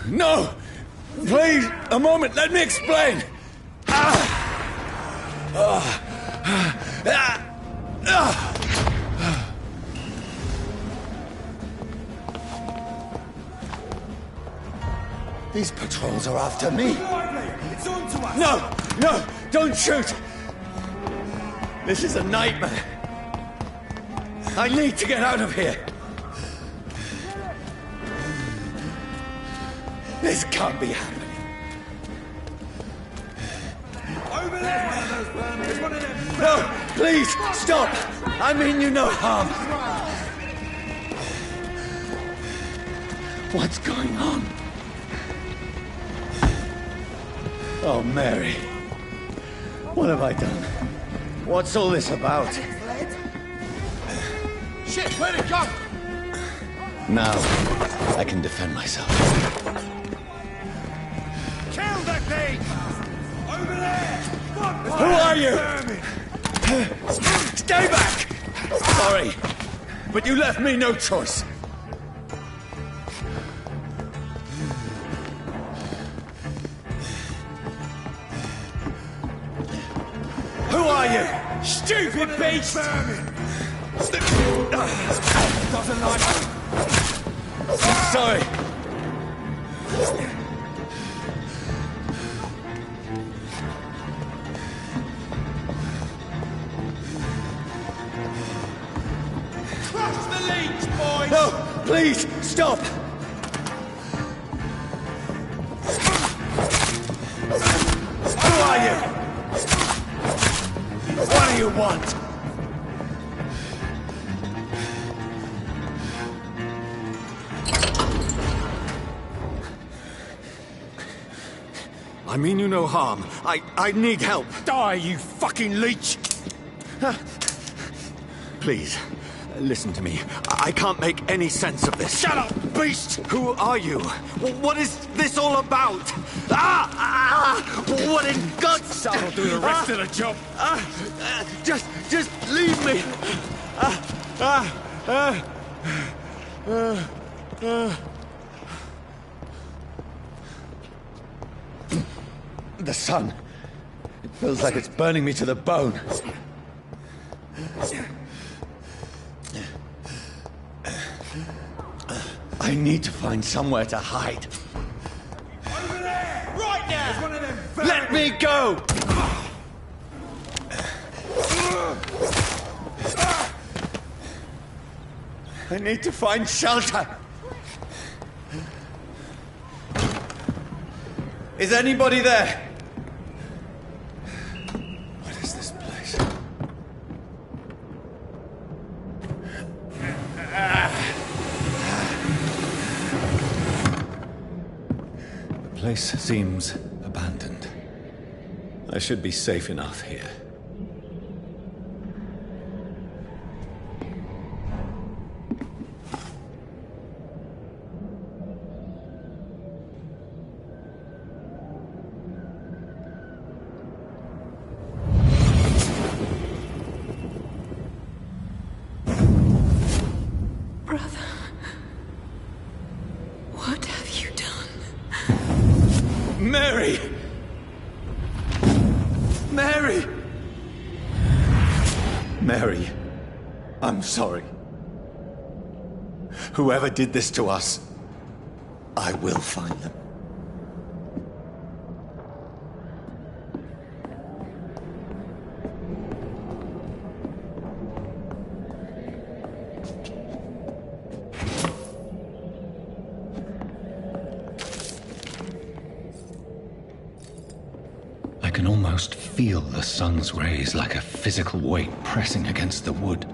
No! Please, a moment, let me explain! These patrols are after me. It's on to us! No! No! Don't shoot! This is a nightmare. I need to get out of here. This can't be happening. Over there! There's one of them! No! Please, stop! I mean you no harm. What's going on? Oh, Mary. What have I done? What's all this about? Shit, where'd it go? Now, I can defend myself. Kill that thing! Over there! Who are you? Stay back! Sorry, but you left me no choice. Who are you? Stupid beast! Doesn't like it. I'm sorry. Crush the leech, boys! No, please, stop! Who are you? What do you want? I mean you no harm. I need help. Die, you fucking leech! Please, listen to me. I can't make any sense of this. Shut up, beast! Who are you? What is this all about? What in God's... That'll do the rest of the job. Just leave me. The sun. It feels like it's burning me to the bone. I need to find somewhere to hide. Over there! Right now! There's one of them. Let me go! I need to find shelter. Is anybody there? What is this place? The place seems abandoned. I should be safe enough here. Mary! Mary! Mary, I'm sorry. Whoever did this to us, I will find them. I can almost feel the sun's rays like a physical weight pressing against the wood.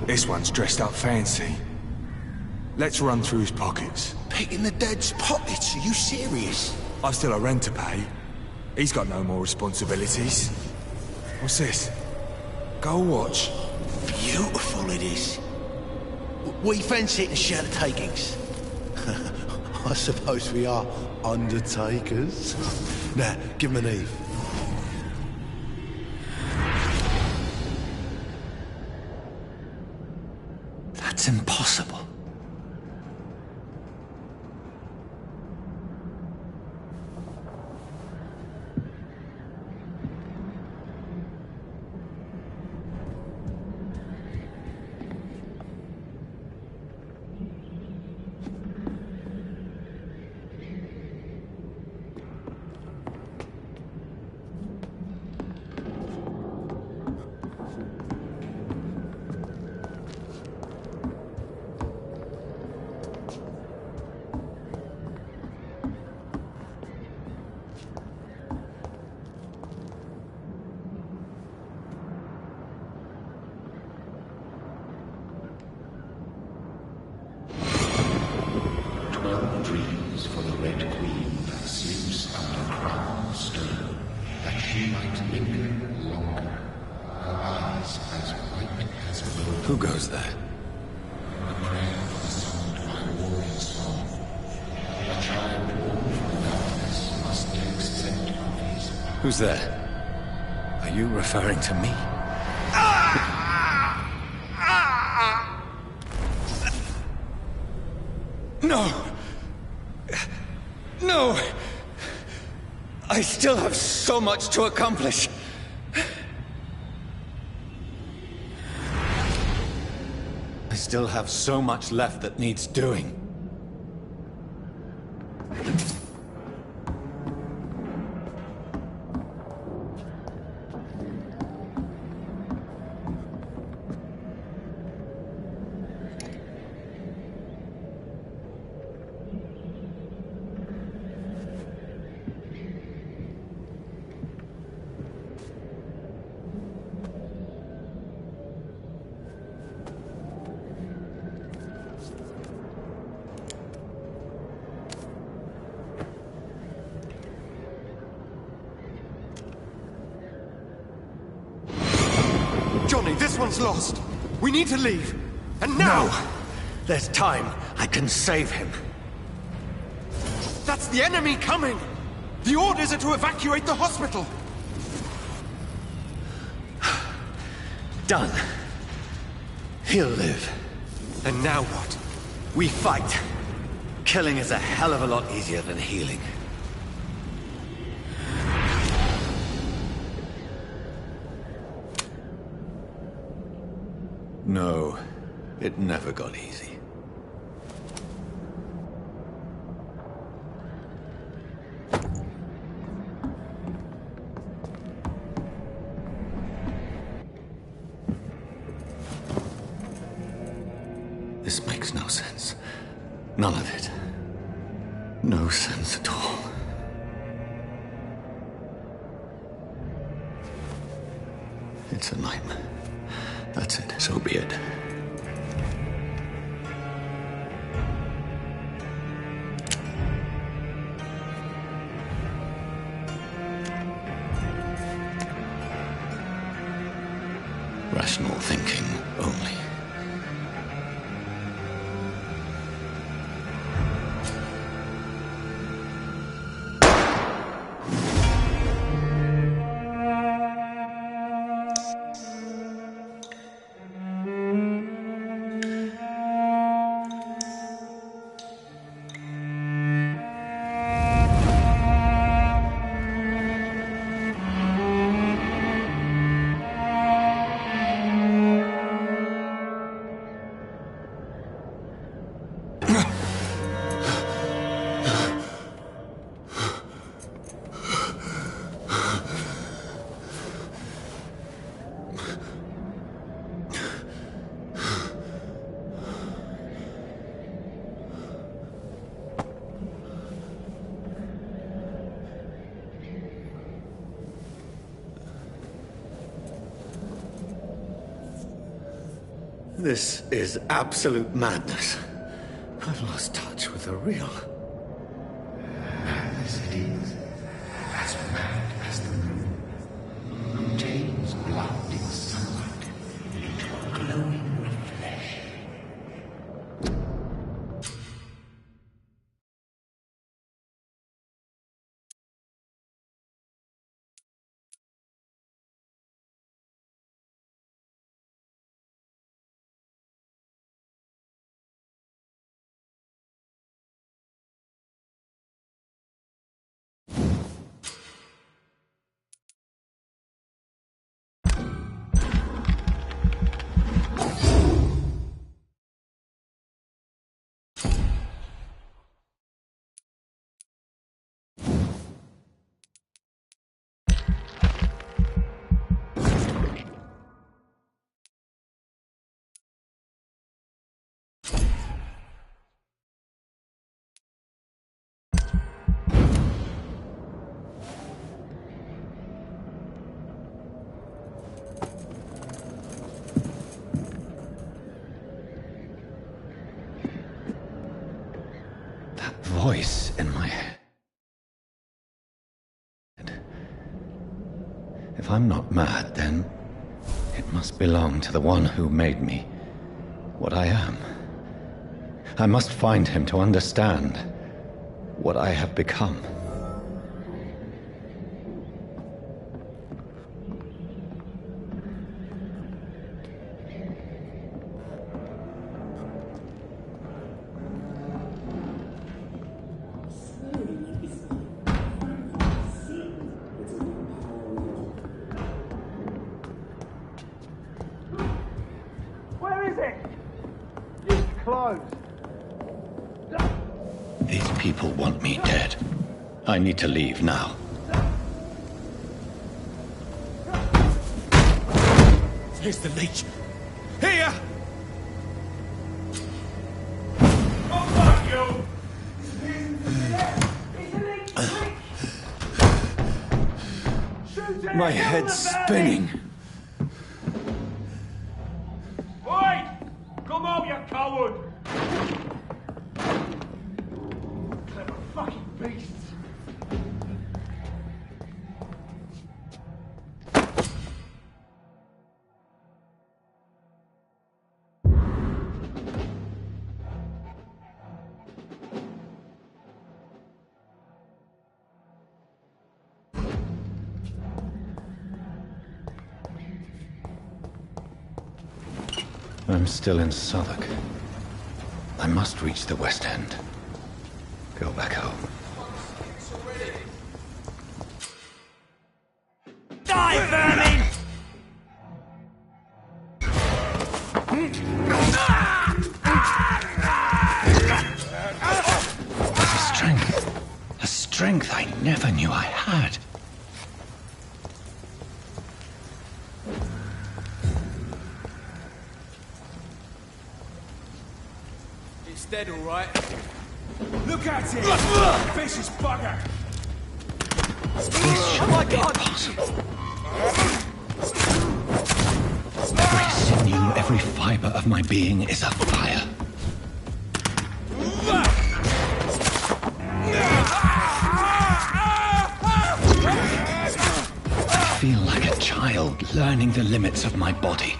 This one's dressed up fancy. Let's run through his pockets. Picking the dead's pockets? Are you serious? I've still a rent to pay. He's got no more responsibilities. What's this? Gold watch. Beautiful it is. We fancy it and share the takings. I suppose we are undertakers. Now, give him an Eve. That's impossible. Dreams for the Red Queen that sleeps under crown stone, that she might linger longer, her eyes as white as wool. Who goes there? A prayer for the sound of my warrior song. A child born from the darkness must take scent of his power. Who's there? Are you referring to me? No! No! I still have so much to accomplish. I still have so much left that needs doing. Johnny, this one's lost. We need to leave. And now! No! There's time. I can save him. That's the enemy coming! The orders are to evacuate the hospital! Done. He'll live. And now what? We fight. Killing is a hell of a lot easier than healing. No, it never got easy. This makes no sense. None of it. No sense at all. It's a nightmare. That's it. So be it. Rational thinking only. This is absolute madness. I've lost touch with the real. Madness it is, as mad as the moon, who takes blinding sunlight into a glowing flesh. Voice in my head. If I'm not mad, then it must belong to the one who made me what I am. I must find him to understand what I have become. These people want me dead. I need to leave now. Here's the leech. Here! Oh, fuck you! My head's spinning. Oi! Come out, you coward! Clever fucking beasts! I'm still in Southwark. I must reach the West End. Go back home. Die, vermin! A strength I never knew I had. It's dead, all right. Look at it! Vicious bugger! This shouldn't be possible. Every sinew, every fiber of my being is afire. I feel like a child learning the limits of my body.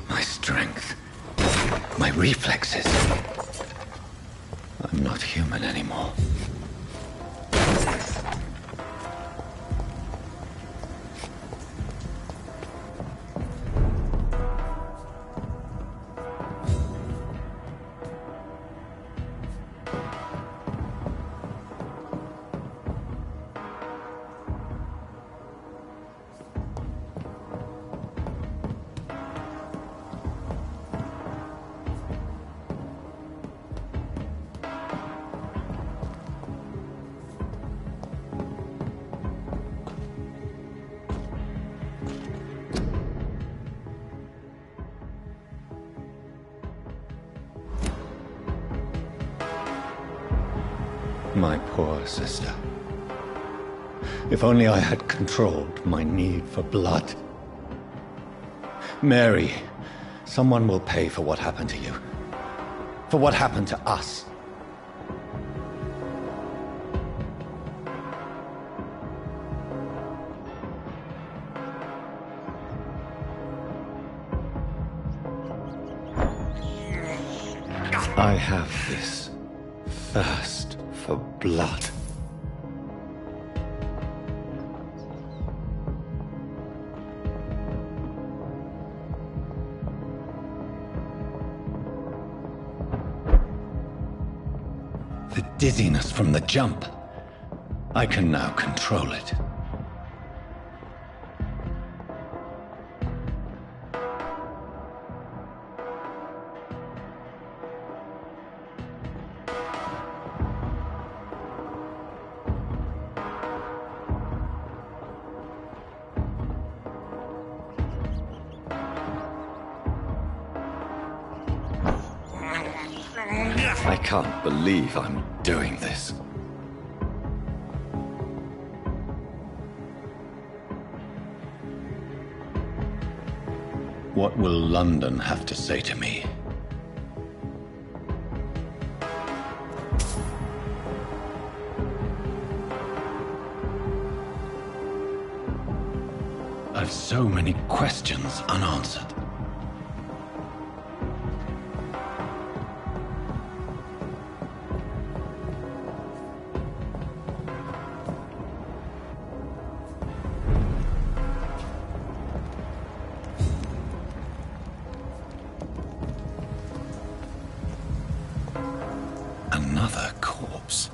My strength, my reflexes. I'm not human anymore. My poor sister. If only I had controlled my need for blood. Mary, someone will pay for what happened to you. For what happened to us. I have this thirst for blood. The dizziness from the jump. I can now control it. I can't believe I'm doing this. What will London have to say to me? I've so many questions unanswered. Another corpse.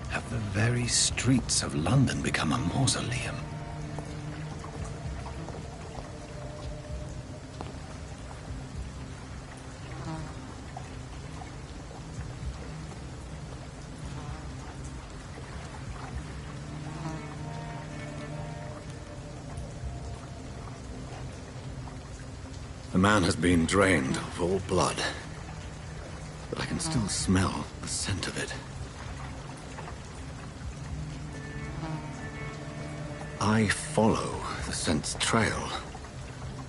Have the very streets of London become a mausoleum? The man has been drained of all blood. But I can still smell the scent of it. I follow the scent's trail.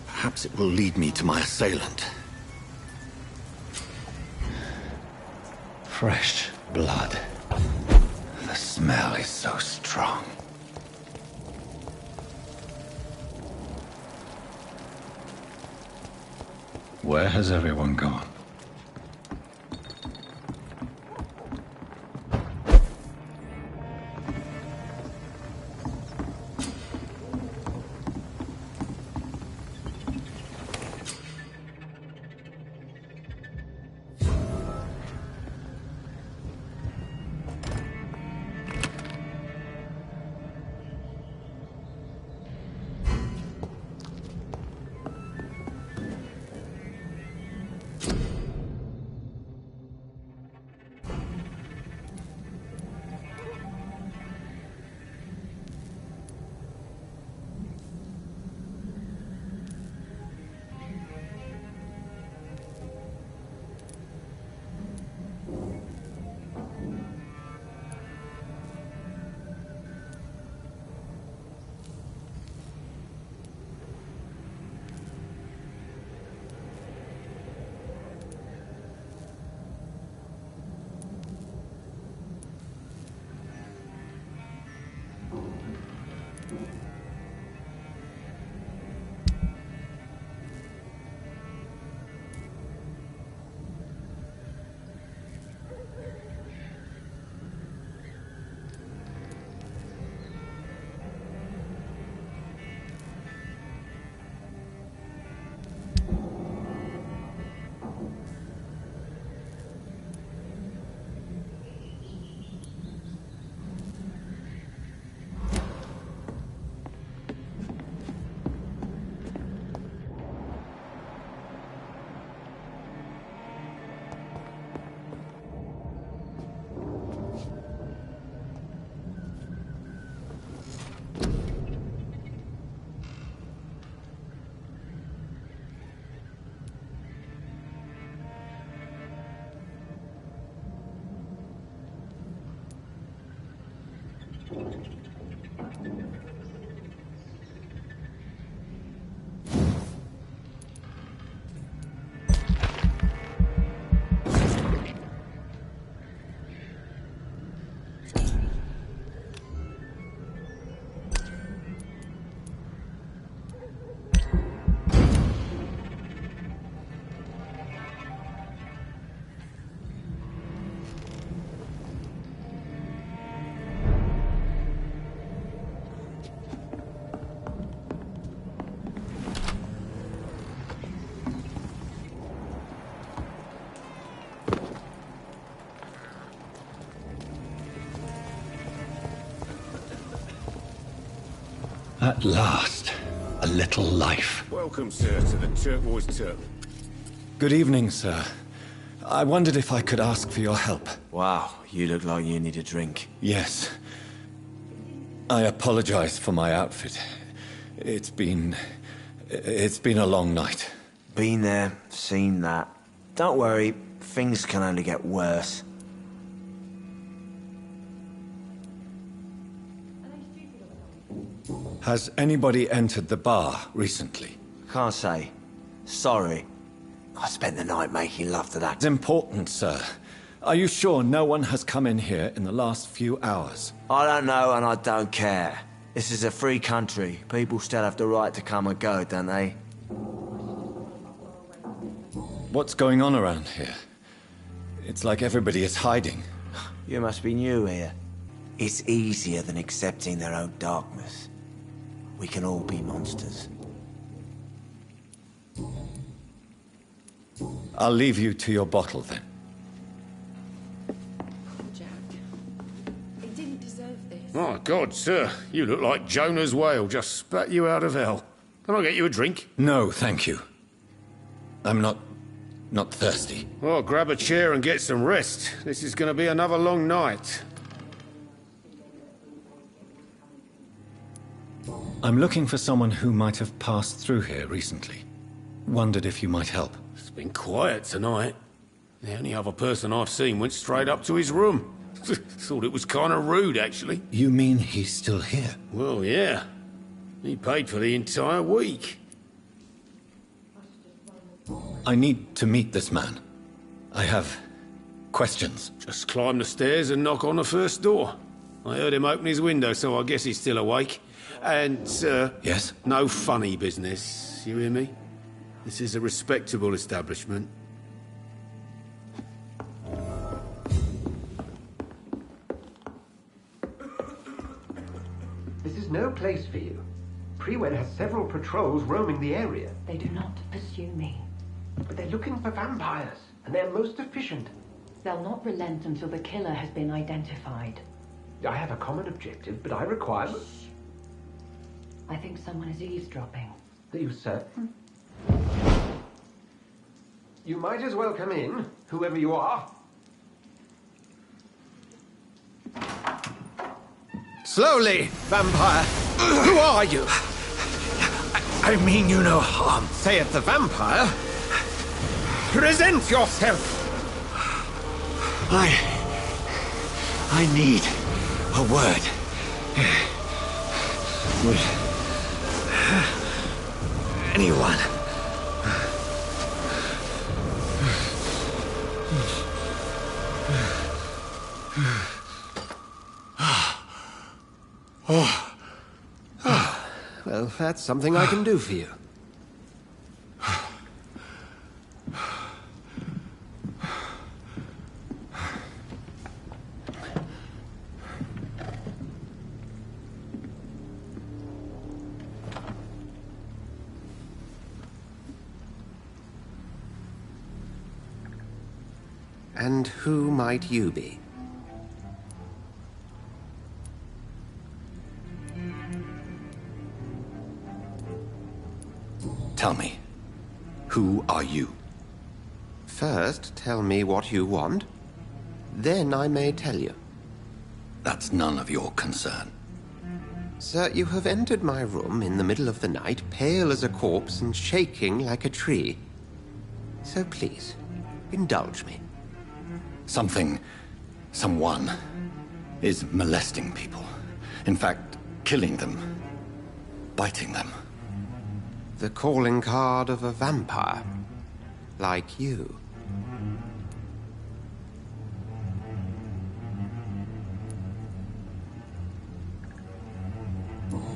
Perhaps it will lead me to my assailant. Fresh blood. The smell is so strong. Where has everyone gone? At last, a little life. Welcome, sir, to the Turquoise Tub. Good evening, sir. I wondered if I could ask for your help. Wow, you look like you need a drink. Yes. I apologize for my outfit. It's been a long night. Been there, seen that. Don't worry, things can only get worse. Has anybody entered the bar recently? Can't say. Sorry. I spent the night making love to that. It's important, sir. Are you sure no one has come in here in the last few hours? I don't know and I don't care. This is a free country. People still have the right to come and go, don't they? What's going on around here? It's like everybody is hiding. You must be new here. It's easier than accepting their own darkness. We can all be monsters. I'll leave you to your bottle then. Jack. He didn't deserve this. My God, sir, you look like Jonah's whale just spat you out of hell. Can I get you a drink? No, thank you. I'm not thirsty. Well, grab a chair and get some rest. This is going to be another long night. I'm looking for someone who might have passed through here recently. Wondered if you might help. It's been quiet tonight. The only other person I've seen went straight up to his room. Thought it was kind of rude, actually. You mean he's still here? Well, yeah. He paid for the entire week. I need to meet this man. I have questions. Just climb the stairs and knock on the first door. I heard him open his window, so I guess he's still awake. And, Yes? no funny business, you hear me? This is a respectable establishment. This is no place for you. Prewen has several patrols roaming the area. They do not pursue me. But they're looking for vampires, and they're most efficient. They'll not relent until the killer has been identified. I have a common objective, but I require... I think someone is eavesdropping. Are you certain? You might as well come in, whoever you are. Slowly, vampire. Who are you? I mean you no harm. Saith the vampire. Present yourself. I need a word. With anyone. Well, that's something I can do for you. And who might you be? Tell me, who are you? First, tell me what you want. Then I may tell you. That's none of your concern. Sir, you have entered my room in the middle of the night, pale as a corpse and shaking like a tree. So please, indulge me. Someone is molesting people. In fact, killing them, biting them. The calling card of a vampire. Like you.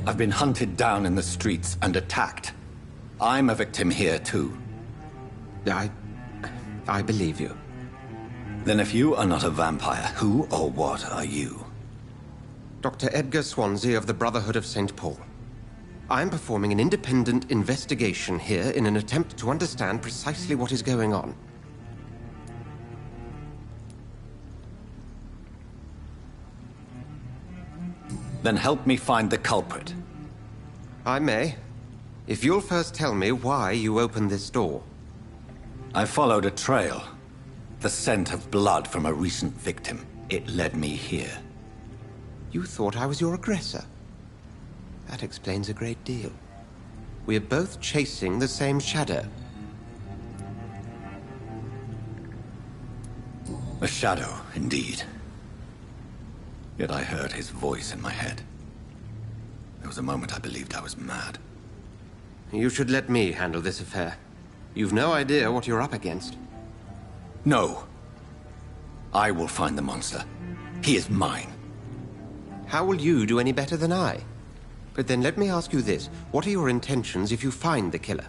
I've been hunted down in the streets and attacked. I'm a victim here, too. I believe you. Then if you are not a vampire, who or what are you? Dr. Edgar Swansea of the Brotherhood of St. Paul. I'm performing an independent investigation here in an attempt to understand precisely what is going on. Then help me find the culprit. I may. If you'll first tell me why you opened this door. I followed a trail. The scent of blood from a recent victim. It led me here. You thought I was your aggressor. That explains a great deal. We're both chasing the same shadow. A shadow, indeed. Yet I heard his voice in my head. There was a moment I believed I was mad. You should let me handle this affair. You've no idea what you're up against. No. I will find the monster. He is mine. How will you do any better than I? But then let me ask you this. What are your intentions if you find the killer?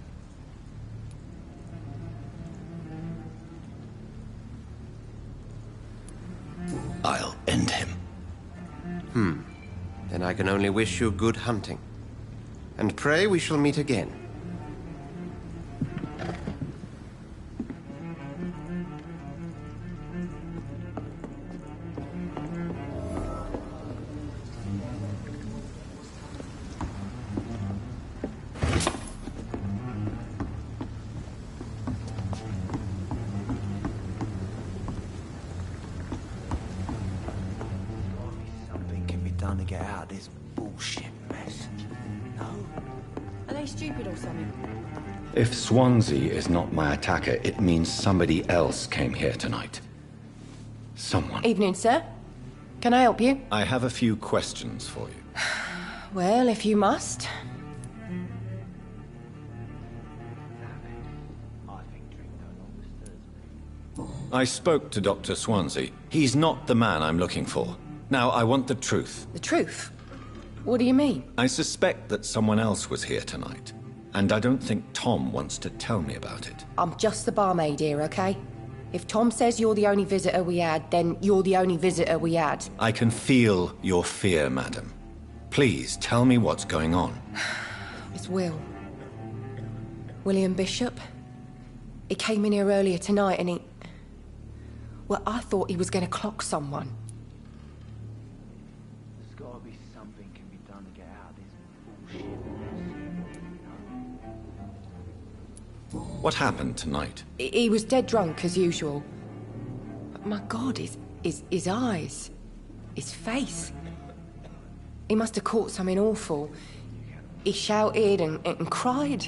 I'll end him. Then I can only wish you good hunting. And pray we shall meet again. Something can be done to get out of this bullshit mess. No? Are they stupid or something? If Swansea is not my attacker, it means somebody else came here tonight. Someone. Evening, sir. Can I help you? I have a few questions for you. Well, if you must. I spoke to Dr. Swansea. He's not the man I'm looking for. Now, I want the truth. The truth? What do you mean? I suspect that someone else was here tonight. And I don't think Tom wants to tell me about it. I'm just the barmaid here, okay? If Tom says you're the only visitor we had, then you're the only visitor we had. I can feel your fear, madam. Please, tell me what's going on. It's Will. William Bishop. He came in here earlier tonight and he... Well, I thought he was going to clock someone. There's gotta be something can be done to get out of this bullshit mess. What happened tonight? He was dead drunk, as usual. But my God, his eyes. His face. He must have caught something awful. He shouted and cried.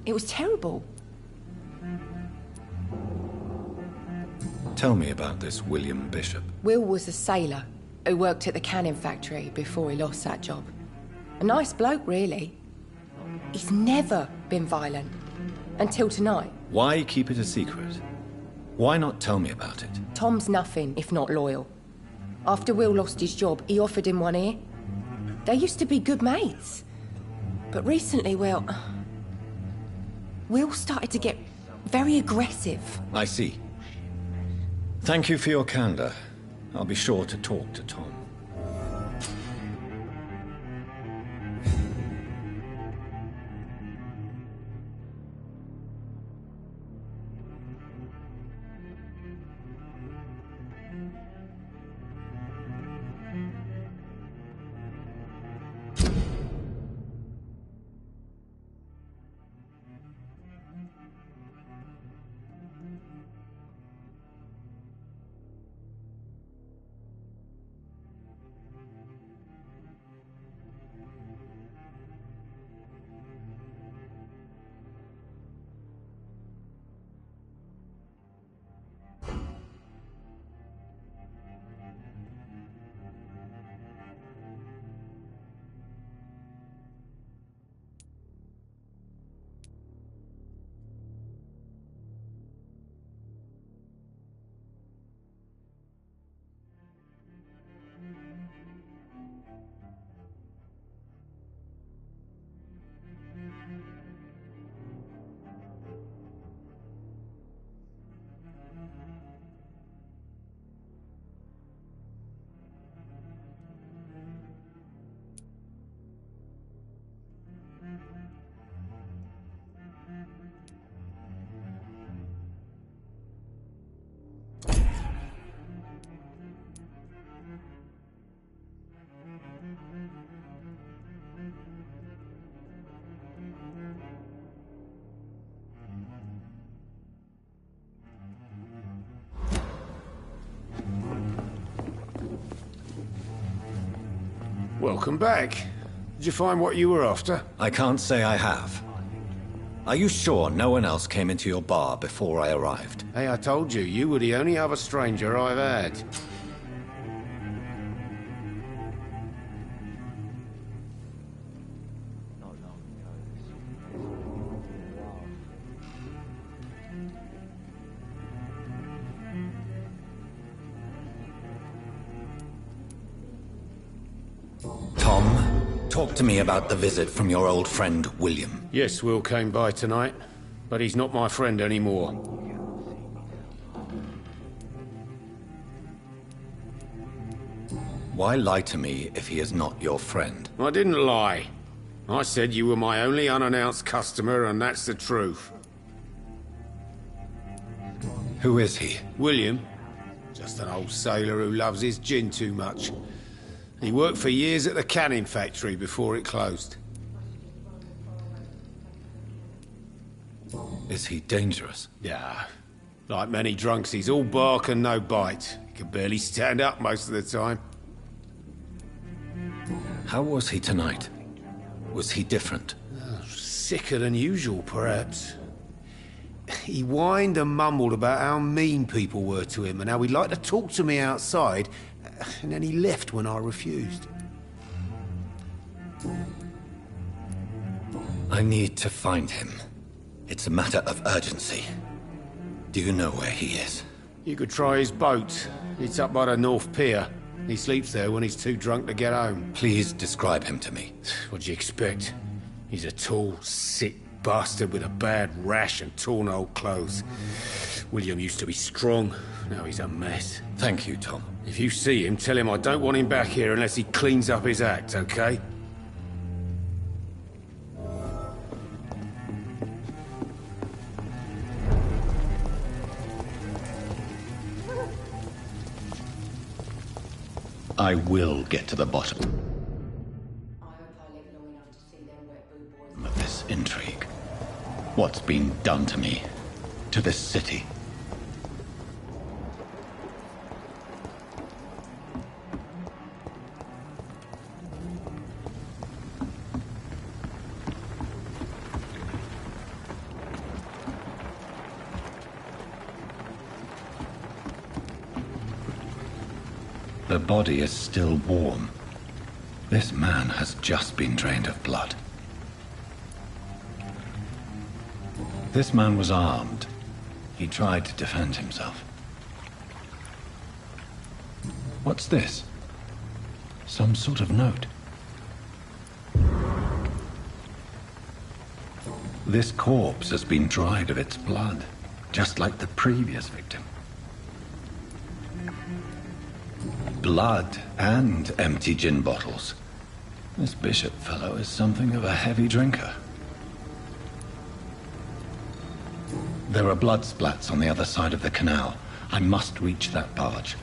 It was terrible. Tell me about this William Bishop. Will was a sailor who worked at the canning factory before he lost that job. A nice bloke, really. He's never been violent. Until tonight. Why keep it a secret? Why not tell me about it? Tom's nothing if not loyal. After Will lost his job, he offered him one ear. They used to be good mates. But recently, well... Will started to get very aggressive. I see. Thank you for your candor. I'll be sure to talk to Tom. Welcome back. Did you find what you were after? I can't say I have. Are you sure no one else came into your bar before I arrived? Hey, I told you, you were the only other stranger I've had. Tom, talk to me about the visit from your old friend, William. Yes, Will came by tonight, but he's not my friend anymore. Why lie to me if he is not your friend? I didn't lie. I said you were my only unannounced customer, and that's the truth. Who is he? William. Just an old sailor who loves his gin too much. He worked for years at the canning factory before it closed. Is he dangerous? Yeah. Like many drunks, he's all bark and no bite. He can barely stand up most of the time. How was he tonight? Was he different? Sicker than usual, perhaps. He whined and mumbled about how mean people were to him and how he'd like to talk to me outside, and then he left when I refused. I need to find him. It's a matter of urgency. Do you know where he is? You could try his boat. It's up by the North Pier. He sleeps there when he's too drunk to get home. Please describe him to me. What'd you expect? He's a tall, sick bastard with a bad rash and torn old clothes. William used to be strong. Now he's a mess. Thank you, Tom. If you see him, tell him I don't want him back here unless he cleans up his act, okay? I will get to the bottom of this intrigue. What's been done to me, to this city? The body is still warm. This man has just been drained of blood. This man was armed. He tried to defend himself. What's this? Some sort of note. This corpse has been dried of its blood, just like the previous victim. Blood and empty gin bottles. This bishop fellow is something of a heavy drinker. There are blood splats on the other side of the canal. I must reach that barge.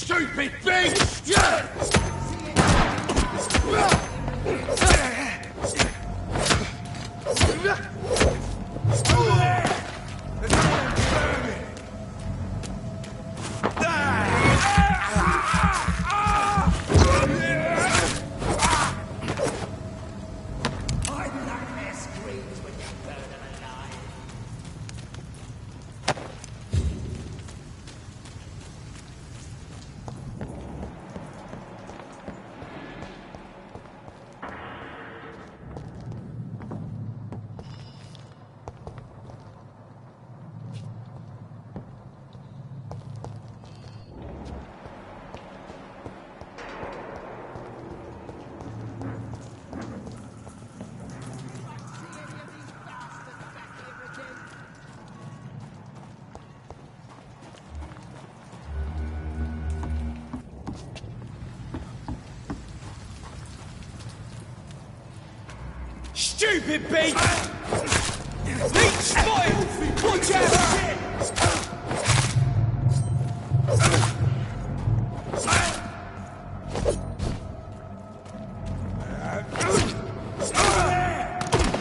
Stupid beast! Stupid beast! Leech spotted! Watch out!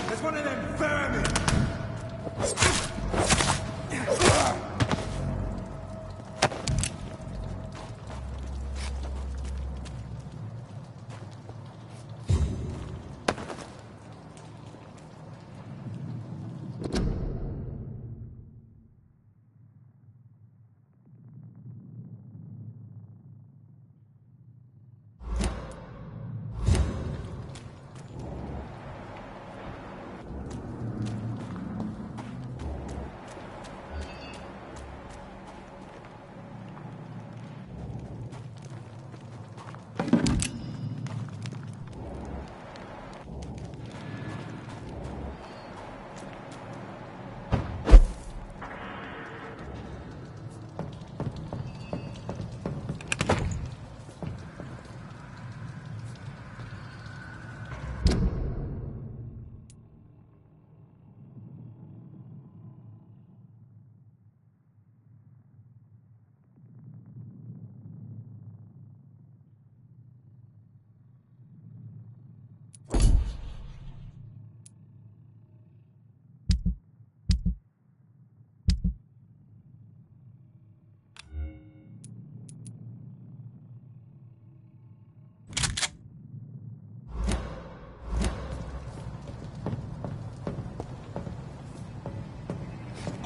There's one of them vermin!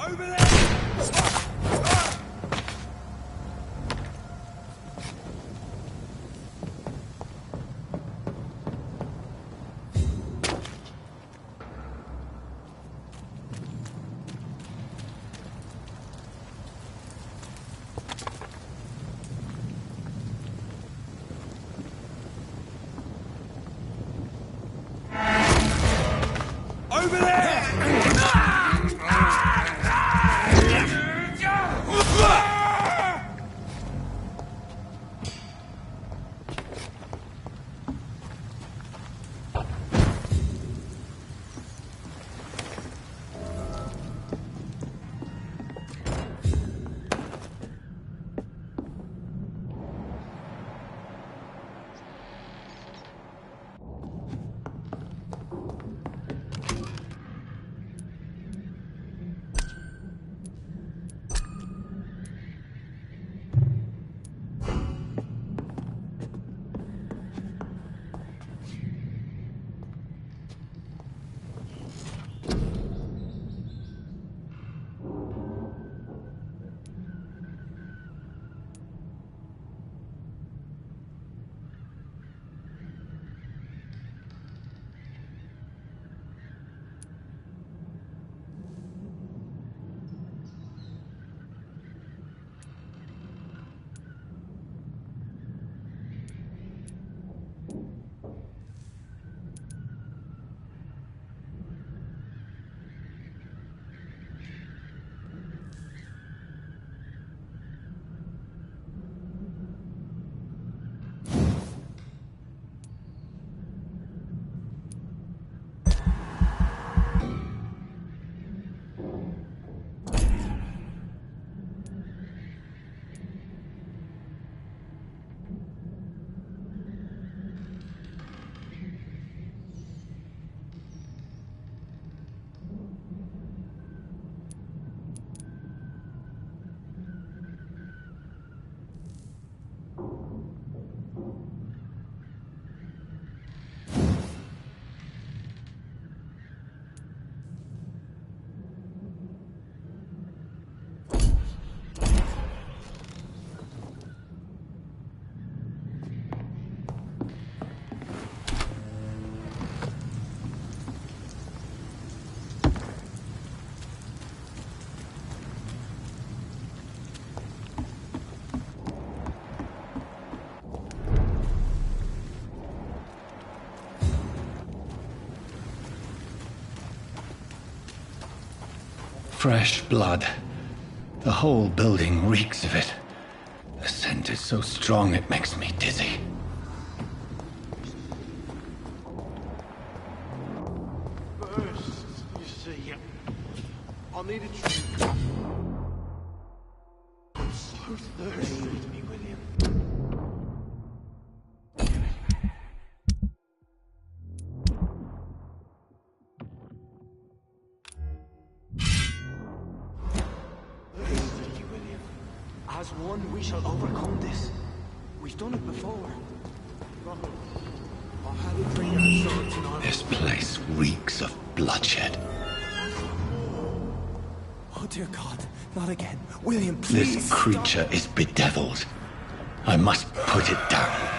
Over there! Over there! Fresh blood. The whole building reeks of it. The scent is so strong it makes me dizzy. First, you see, I need a drink. I'm so thirsty. Leave me, William. As one, we shall overcome this. We've done it before. I had a drink outside tonight. This place reeks of bloodshed. Oh, dear God. Not again. William, please. This creature is bedeviled. I must put it down.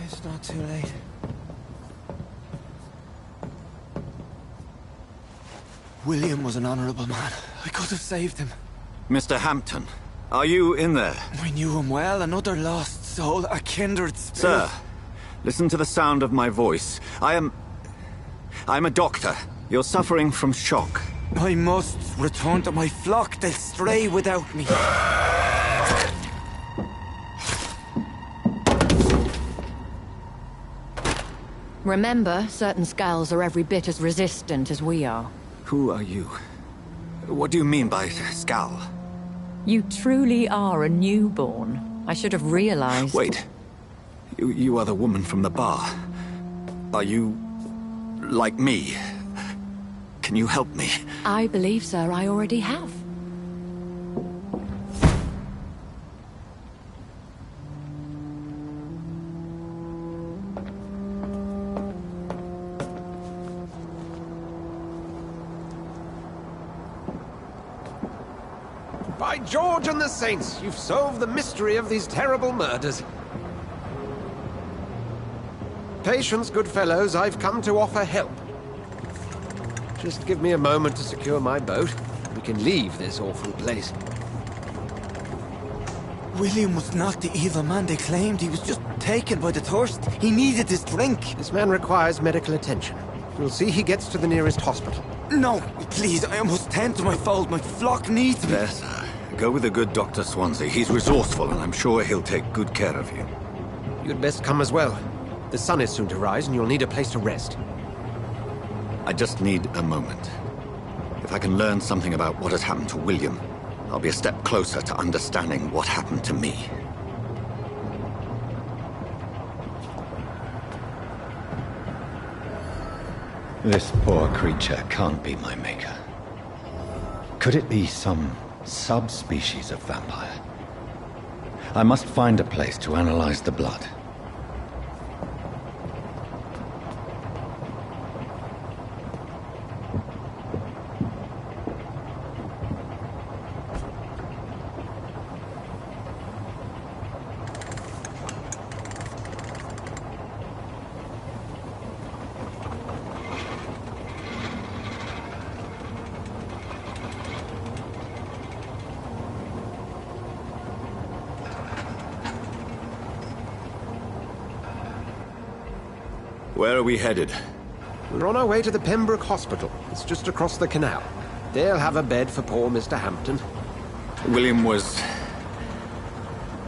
It's not too late. William was an honorable man. I could have saved him. Mr. Hampton, are you in there? I knew him well, another lost soul, a kindred spirit. Sir, listen to the sound of my voice. I'm a doctor. You're suffering from shock. I must return to my flock. They'll stray without me. Remember, certain skulls are every bit as resistant as we are. Who are you? What do you mean by skull? You truly are a newborn. I should have realized. Wait. You are the woman from the bar. Are you... like me? Can you help me? I believe, sir, I already have. By George and the Saints, you've solved the mystery of these terrible murders. Patience, good fellows, I've come to offer help. Just give me a moment to secure my boat. We can leave this awful place. William was not the evil man they claimed. He was just taken by the thirst. He needed his drink. This man requires medical attention. We'll see he gets to the nearest hospital. No, please, I must tend to my fold. My flock needs me. Yes, go with the good Dr. Swansea. He's resourceful, and I'm sure he'll take good care of you. You'd best come as well. The sun is soon to rise, and you'll need a place to rest. I just need a moment. If I can learn something about what has happened to William, I'll be a step closer to understanding what happened to me. This poor creature can't be my maker. Could it be some subspecies of vampire? I must find a place to analyze the blood. Where are we headed? We're on our way to the Pembroke Hospital. It's just across the canal. They'll have a bed for poor Mr. Hampton. William was...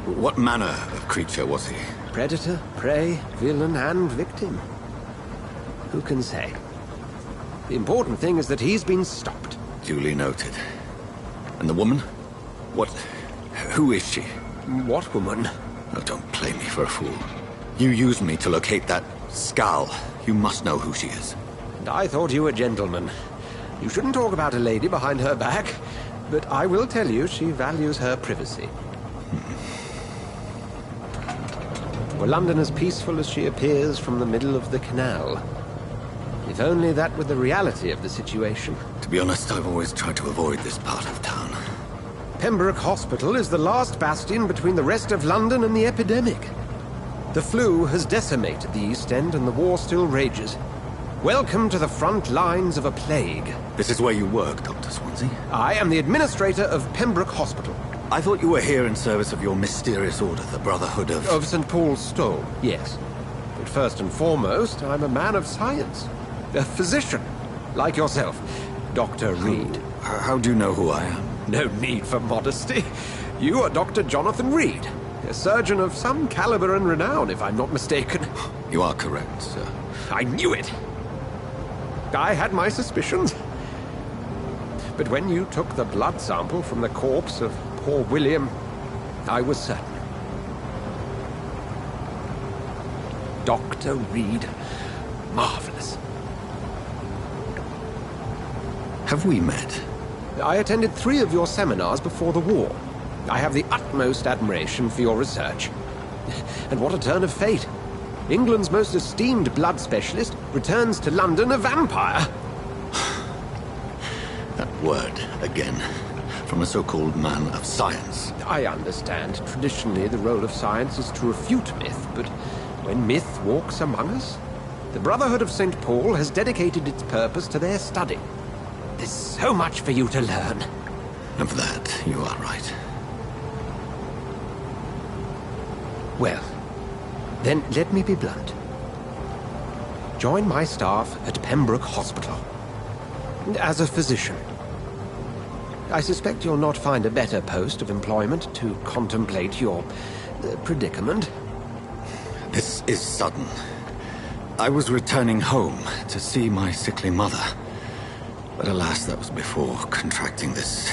What manner of creature was he? Predator, prey, villain, and victim. Who can say? The important thing is that he's been stopped. Duly noted. And the woman? What... Who is she? What woman? Oh, don't play me for a fool. You used me to locate that skull. You must know who she is. And I thought you a gentleman. You shouldn't talk about a lady behind her back, but I will tell you she values her privacy. Were London as peaceful as she appears from the middle of the canal? If only that were the reality of the situation. To be honest, I've always tried to avoid this part of town. Pembroke Hospital is the last bastion between the rest of London and the epidemic. The flu has decimated the East End and the war still rages. Welcome to the front lines of a plague. This is where you work, Dr. Swansea? I am the administrator of Pembroke Hospital. I thought you were here in service of your mysterious order, the Brotherhood of... Of St. Paul's Stole, yes. But first and foremost, I'm a man of science. A physician, like yourself, Dr. Reed. How do you know who I am? No need for modesty. You are Dr. Jonathan Reed, a surgeon of some caliber and renown, if I'm not mistaken. You are correct, sir. I knew it. I had my suspicions. But when you took the blood sample from the corpse of poor William, I was certain. Dr. Reed. Marvelous. Have we met? I attended 3 of your seminars before the war. I have the utmost admiration for your research. And what a turn of fate. England's most esteemed blood specialist returns to London a vampire. That word, again, from a so-called man of science. I understand. Traditionally, the role of science is to refute myth, but when myth walks among us, the Brotherhood of St. Paul has dedicated its purpose to their study. There's so much for you to learn. Of that, you are right. Well, then let me be blunt. Join my staff at Pembroke Hospital. As a physician. I suspect you'll not find a better post of employment to contemplate your predicament. This is sudden. I was returning home to see my sickly mother. But alas, that was before contracting this...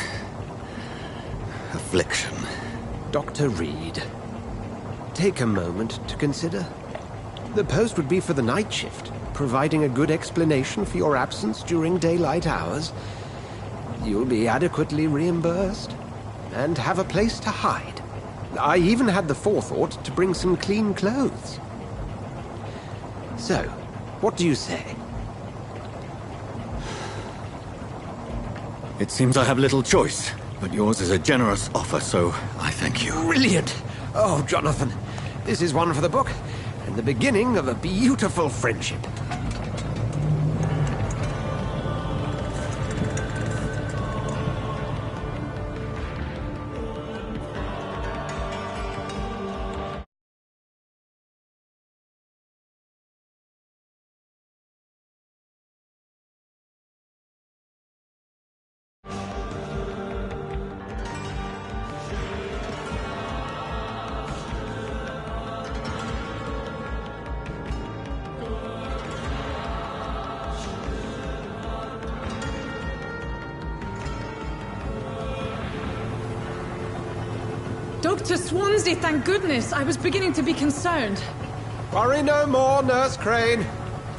affliction. Dr. Reed, take a moment to consider. The post would be for the night shift, providing a good explanation for your absence during daylight hours. You'll be adequately reimbursed, and have a place to hide. I even had the forethought to bring some clean clothes. So, what do you say? It seems I have little choice, but yours is a generous offer, so I thank you. Brilliant! Oh, Jonathan, this is one for the book, and the beginning of a beautiful friendship. Dr. Swansea, thank goodness. I was beginning to be concerned. Worry no more, Nurse Crane,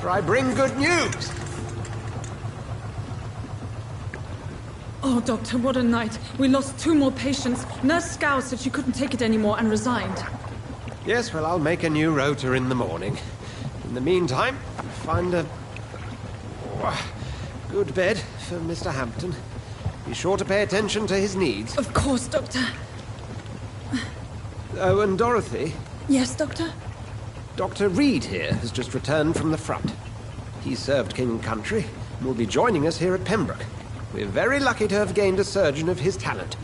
for I bring good news. Oh, Doctor, what a night. We lost 2 more patients. Nurse Scow said she couldn't take it anymore and resigned. Yes, well, I'll make a new rota in the morning. In the meantime, find a... good bed for Mr. Hampton. Be sure to pay attention to his needs. Of course, Doctor. Oh, and Dorothy? Yes, Doctor? Dr. Reed here has just returned from the front. He served King and Country and will be joining us here at Pembroke. We're very lucky to have gained a surgeon of his talent,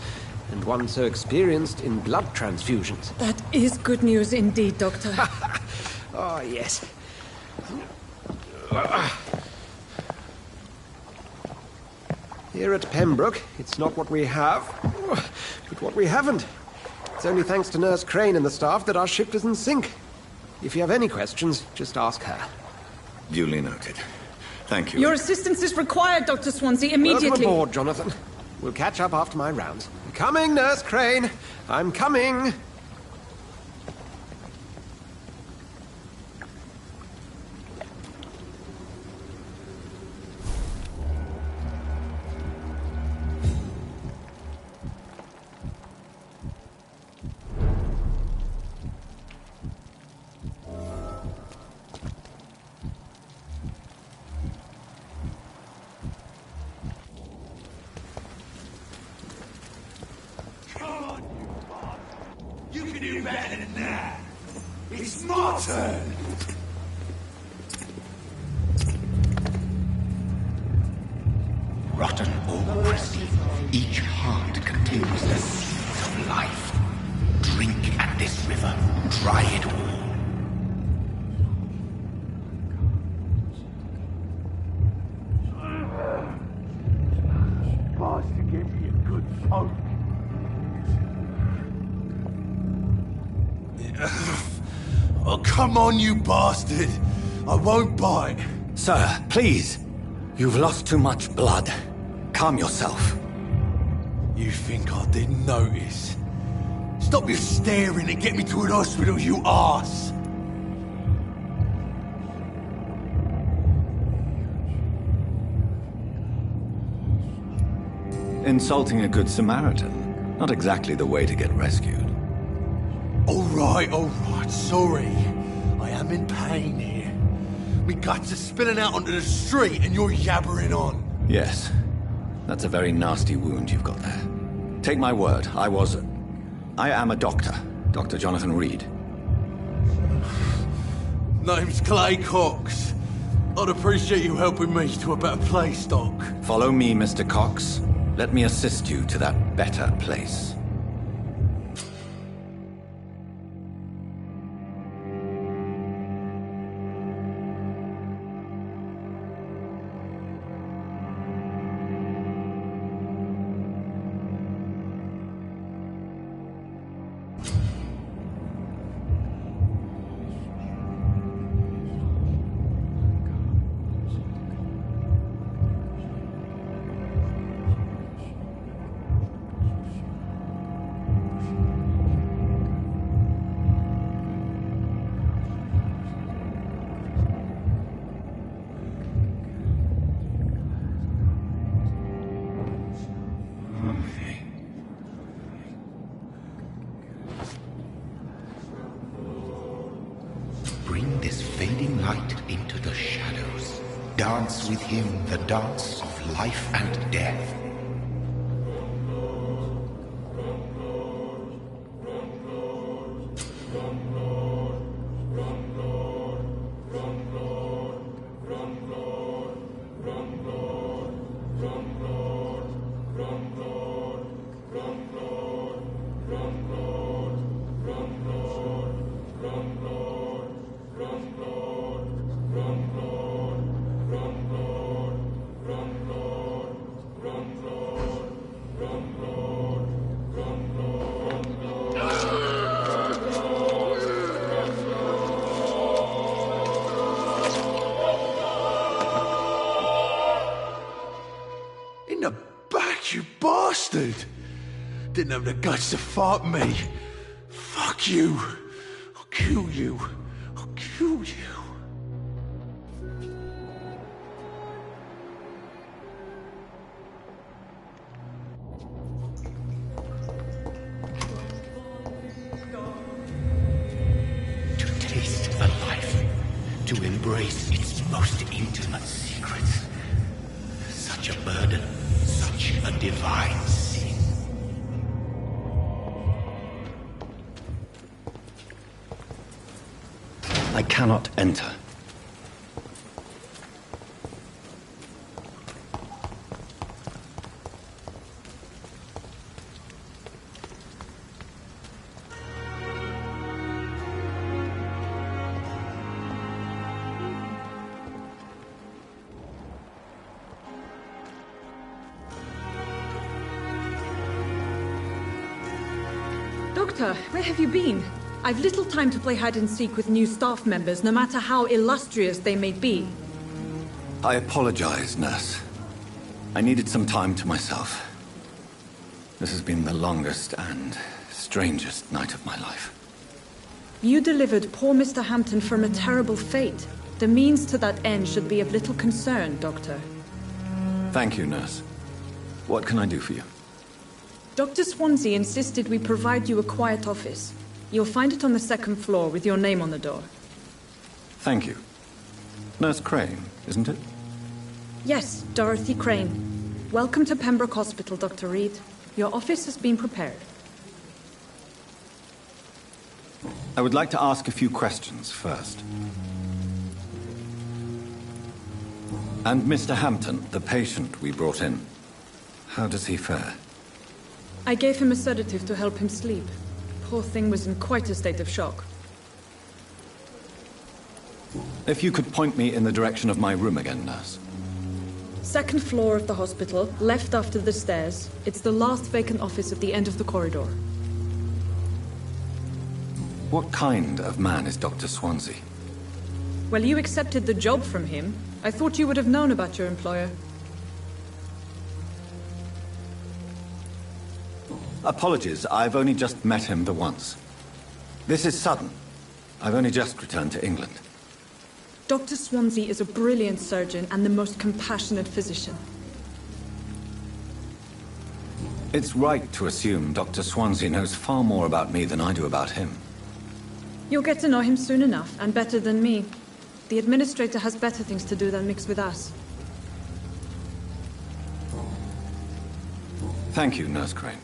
and one so experienced in blood transfusions. That is good news indeed, Doctor. Oh, yes. Here at Pembroke, it's not what we have, but what we haven't. It's only thanks to Nurse Crane and the staff that our ship doesn't sink. If you have any questions, just ask her. Duly noted. Thank you. Your assistance is required, Dr. Swansea, immediately. Welcome aboard, Jonathan. We'll catch up after my rounds. I'm coming, Nurse Crane. I'm coming. You can do better than that. It's my turn. Rotten or pristine, each heart contains the seeds of life. Drink at this river, try it all. Supposed to give you a good soak. Oh, come on, you bastard! I won't bite. Sir, please. You've lost too much blood. Calm yourself. You think I didn't notice? Stop your staring and get me to an hospital, you arse! Insulting a good Samaritan. Not exactly the way to get rescued. All right, sorry. I am in pain here. Me guts are spilling out onto the street and you're yabbering on. Yes. That's a very nasty wound you've got there. Take my word, I am a doctor. Dr. Jonathan Reed. Name's Clay Cox. I'd appreciate you helping me to a better place, Doc. Follow me, Mr. Cox. Let me assist you to that better place. Bring this fading light into the shadows. Dance with him the dance of life and death. In the back, you bastard! Didn't have the guts to fight me. Fuck you. I'll kill you. I'll kill you. To taste the life, to embrace its most intimate secrets. Such a burden, such a divine sin. I cannot enter. Doctor, where have you been? I've little time to play hide and seek with new staff members, no matter how illustrious they may be. I apologize, nurse. I needed some time to myself. This has been the longest and strangest night of my life. You delivered poor Mr. Hampton from a terrible fate. The means to that end should be of little concern, Doctor. Thank you, nurse. What can I do for you? Dr. Swansea insisted we provide you a quiet office. You'll find it on the second floor with your name on the door. Thank you. Nurse Crane, isn't it? Yes, Dorothy Crane. Welcome to Pembroke Hospital, Dr. Reed. Your office has been prepared. I would like to ask a few questions first. And Mr. Hampton, the patient we brought in, how does he fare? I gave him a sedative to help him sleep. Poor thing was in quite a state of shock. If you could point me in the direction of my room again, nurse. Second floor of the hospital, left after the stairs. It's the last vacant office at the end of the corridor. What kind of man is Dr. Swansea? Well, you accepted the job from him. I thought you would have known about your employer. Apologies, I've only just met him the once. This is sudden. I've only just returned to England. Dr. Swansea is a brilliant surgeon and the most compassionate physician. It's right to assume Dr. Swansea knows far more about me than I do about him. You'll get to know him soon enough, and better than me. The administrator has better things to do than mix with us. Thank you, Nurse Crane.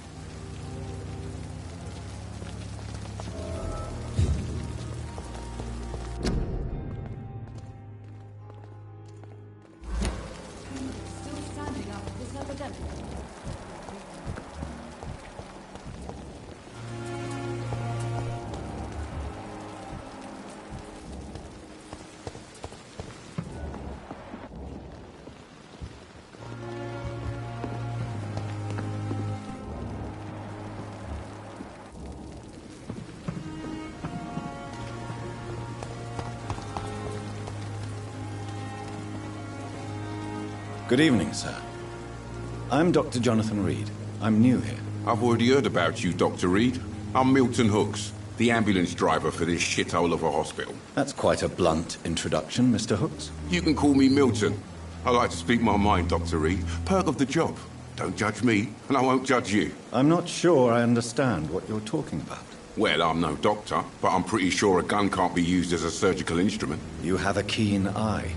Good evening, sir. I'm Dr. Jonathan Reed. I'm new here. I've already heard about you, Dr. Reed. I'm Milton Hooks, the ambulance driver for this shithole of a hospital. That's quite a blunt introduction, Mr. Hooks. You can call me Milton. I like to speak my mind, Dr. Reed. Perk of the job. Don't judge me, and I won't judge you. I'm not sure I understand what you're talking about. Well, I'm no doctor, but I'm pretty sure a gun can't be used as a surgical instrument. You have a keen eye.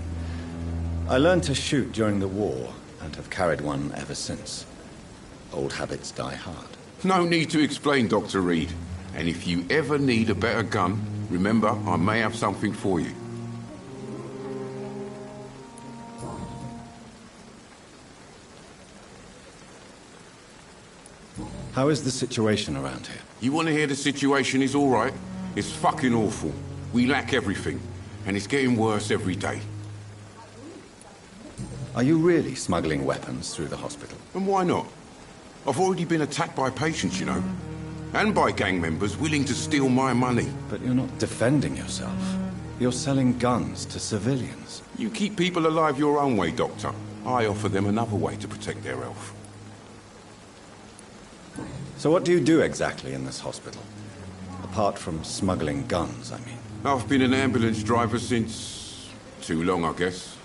I learned to shoot during the war, and have carried one ever since. Old habits die hard. No need to explain, Dr. Reed. And if you ever need a better gun, remember, I may have something for you. How is the situation around here? You want to hear the situation is all right? It's fucking awful. We lack everything, and it's getting worse every day. Are you really smuggling weapons through the hospital? And why not? I've already been attacked by patients, you know. And by gang members willing to steal my money. But you're not defending yourself. You're selling guns to civilians. You keep people alive your own way, Doctor. I offer them another way to protect their health. So what do you do exactly in this hospital? Apart from smuggling guns, I mean. I've been an ambulance driver since... too long, I guess.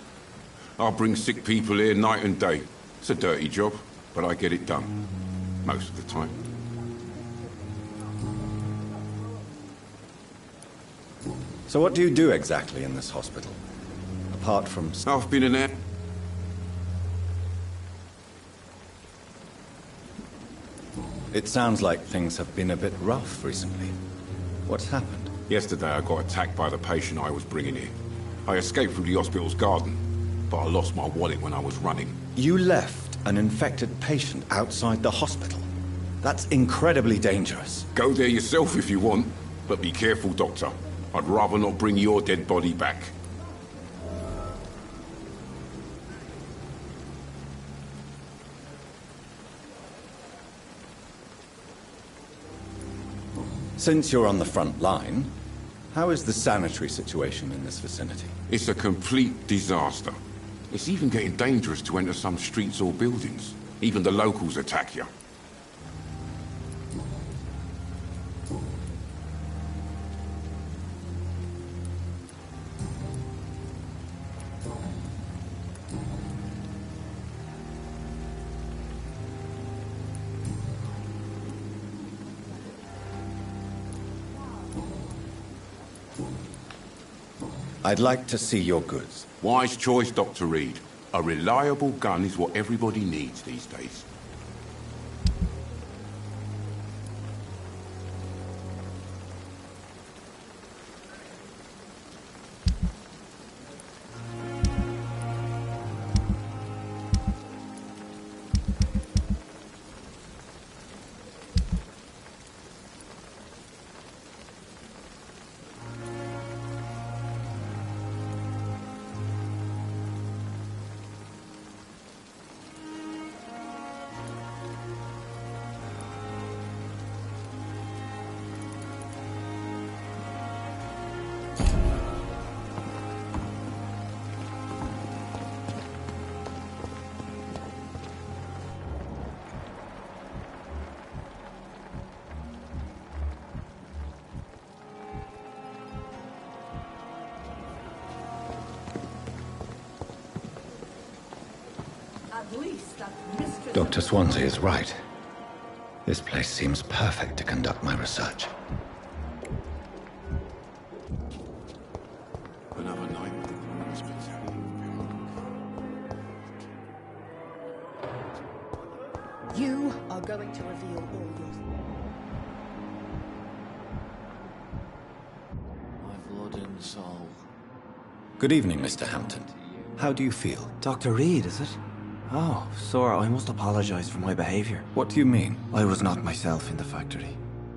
I bring sick people here night and day. It's a dirty job, but I get it done. Most of the time. So what do you do exactly in this hospital? Apart from... I've been an It sounds like things have been a bit rough recently. What's happened? Yesterday I got attacked by the patient I was bringing here. I escaped through the hospital's garden, but I lost my wallet when I was running. You left an infected patient outside the hospital? That's incredibly dangerous. Go there yourself if you want, but be careful, Doctor. I'd rather not bring your dead body back. Since you're on the front line, how is the sanitary situation in this vicinity? It's a complete disaster. It's even getting dangerous to enter some streets or buildings. Even the locals attack you. I'd like to see your goods. Wise choice, Dr. Reed. A reliable gun is what everybody needs these days. Dr. Swansea is right. This place seems perfect to conduct my research. Another night with the hospitality. You are going to reveal all your... My blood and soul. Good evening, Mr. Hampton. How do you feel? Dr. Reed, is it? Oh, sir, I must apologize for my behavior. What do you mean? I was not myself in the factory.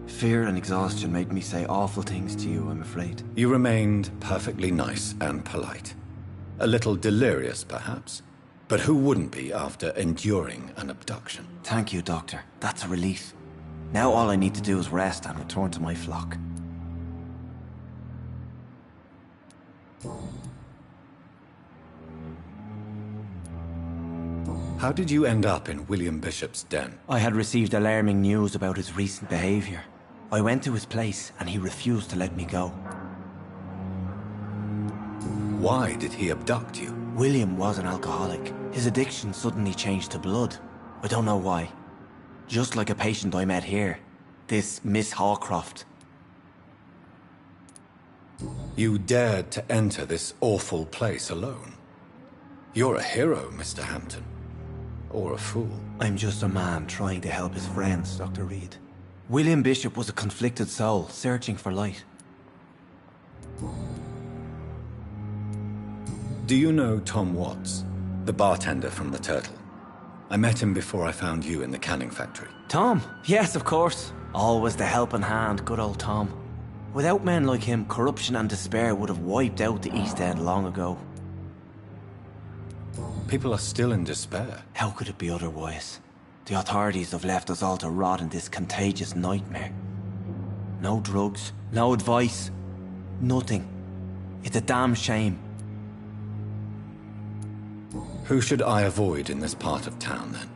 Fear and exhaustion made me say awful things to you, I'm afraid. You remained perfectly nice and polite. A little delirious, perhaps. But who wouldn't be after enduring an abduction? Thank you, Doctor. That's a relief. Now all I need to do is rest and return to my flock. How did you end up in William Bishop's den? I had received alarming news about his recent behavior. I went to his place and he refused to let me go. Why did he abduct you? William was an alcoholic. His addiction suddenly changed to blood. I don't know why. Just like a patient I met here. This Miss Hawcroft. You dared to enter this awful place alone. You're a hero, Mr. Hampton. Or a fool. I'm just a man trying to help his friends, Dr. Reed. William Bishop was a conflicted soul, searching for light. Do you know Tom Watts, the bartender from the Turtle? I met him before I found you in the canning factory. Tom? Yes, of course. Always the helping hand, good old Tom. Without men like him, corruption and despair would have wiped out the East End long ago. People are still in despair. How could it be otherwise? The authorities have left us all to rot in this contagious nightmare. No drugs, no advice, nothing. It's a damn shame. Who should I avoid in this part of town, then?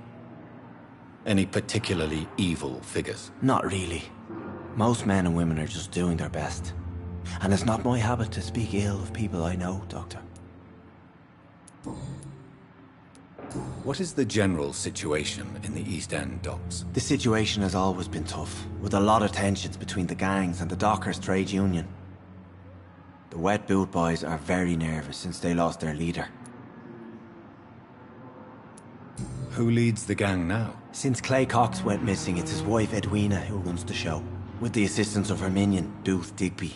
Any particularly evil figures? Not really. Most men and women are just doing their best. And it's not my habit to speak ill of people I know, Doctor. What is the general situation in the East End docks? The situation has always been tough, with a lot of tensions between the gangs and the dockers' trade union. The Wet Boot Boys are very nervous since they lost their leader. Who leads the gang now? Since Clay Cox went missing, it's his wife Edwina who runs the show, with the assistance of her minion, Booth Digby.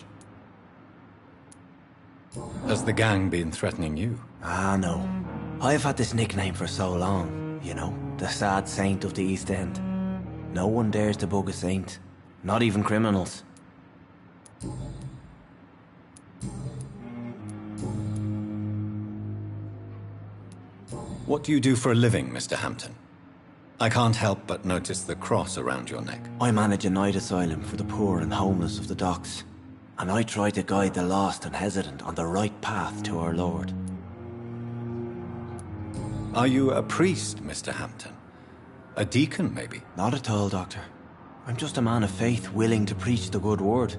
Has the gang been threatening you? Ah, no. I've had this nickname for so long, you know, the sad saint of the East End. No one dares to bug a saint, not even criminals. What do you do for a living, Mr. Hampton? I can't help but notice the cross around your neck. I manage a night asylum for the poor and homeless of the docks, and I try to guide the lost and hesitant on the right path to our Lord. Are you a priest, Mr. Hampton? A deacon, maybe? Not at all, Doctor. I'm just a man of faith willing to preach the good word.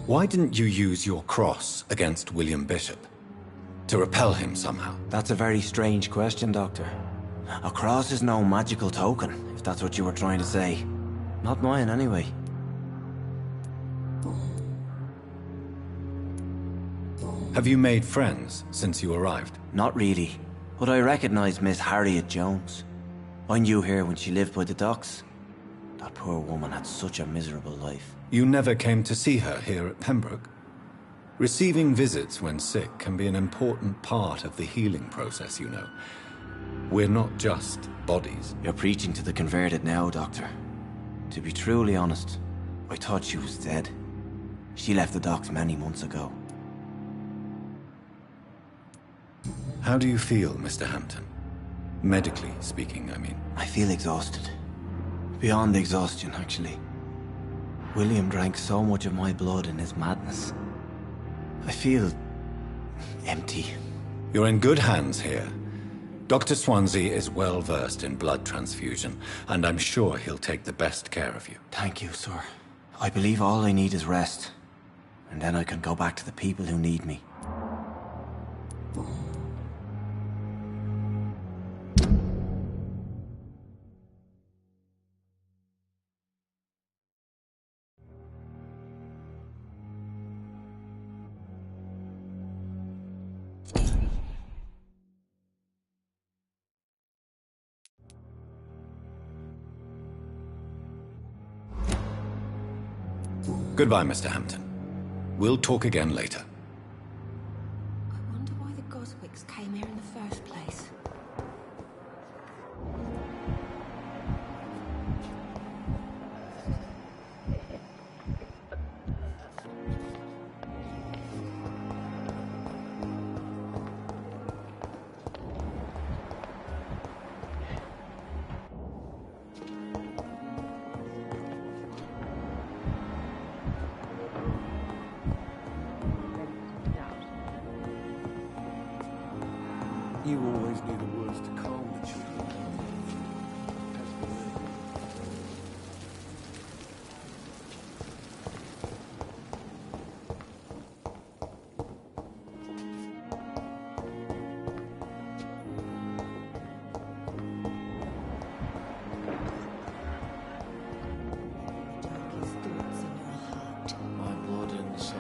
Why didn't you use your cross against William Bishop? To repel him somehow? That's a very strange question, Doctor. A cross is no magical token, if that's what you were trying to say. Not mine, anyway. Have you made friends since you arrived? Not really, but I recognize Miss Harriet Jones. I knew her when she lived by the docks. That poor woman had such a miserable life. You never came to see her here at Pembroke? Receiving visits when sick can be an important part of the healing process, you know. We're not just bodies. You're preaching to the converted now, Doctor. To be truly honest, I thought she was dead. She left the docks many months ago. How do you feel, Mr. Hampton? Medically speaking, I mean. I feel exhausted. Beyond exhaustion, actually. William drank so much of my blood in his madness. I feel empty. You're in good hands here. Dr. Swansea is well versed in blood transfusion, and I'm sure he'll take the best care of you. Thank you, sir. I believe all I need is rest, and then I can go back to the people who need me. Goodbye, Mr. Hampton. We'll talk again later. I wonder why the Goswicks came here in the first place. You always knew the words to calm the children. My blood and soul.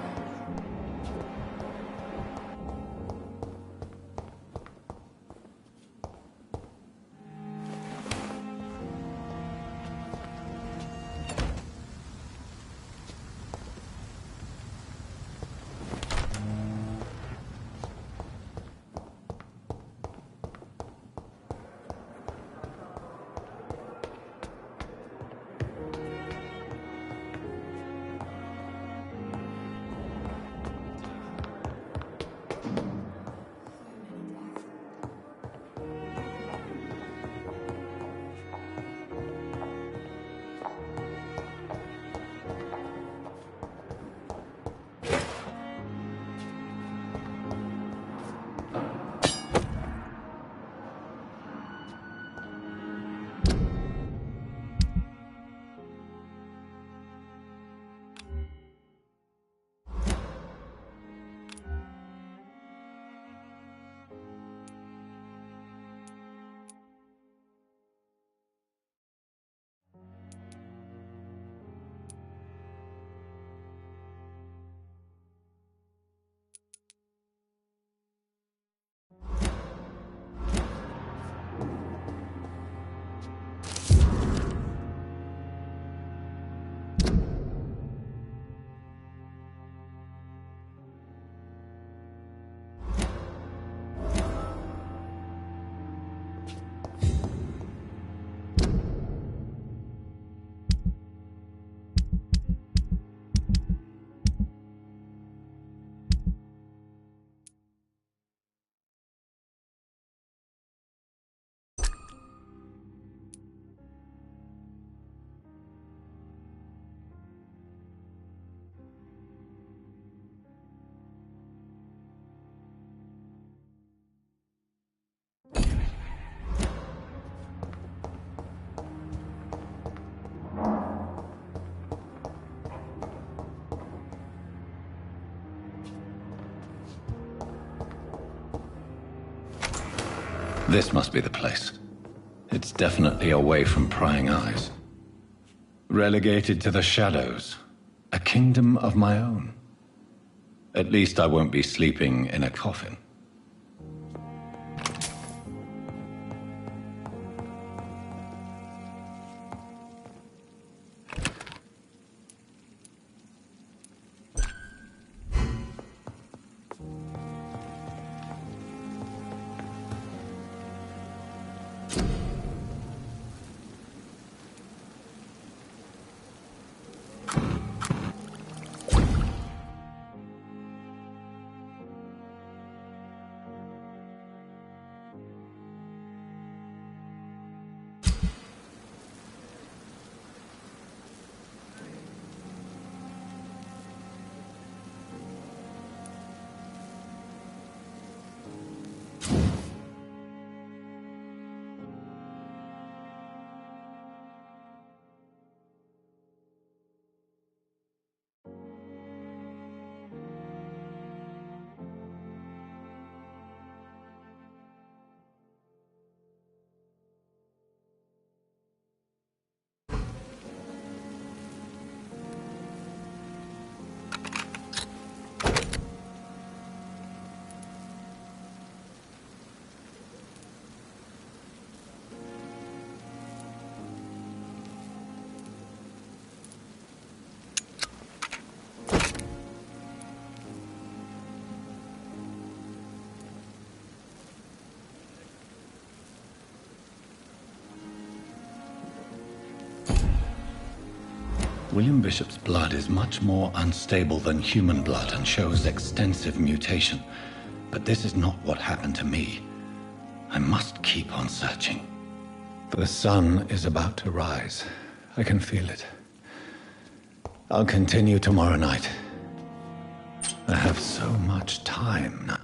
This must be the place. It's definitely away from prying eyes. Relegated to the shadows. A kingdom of my own. At least I won't be sleeping in a coffin. William Bishop's blood is much more unstable than human blood and shows extensive mutation. But this is not what happened to me. I must keep on searching. The sun is about to rise. I can feel it. I'll continue tomorrow night. I have so much time now.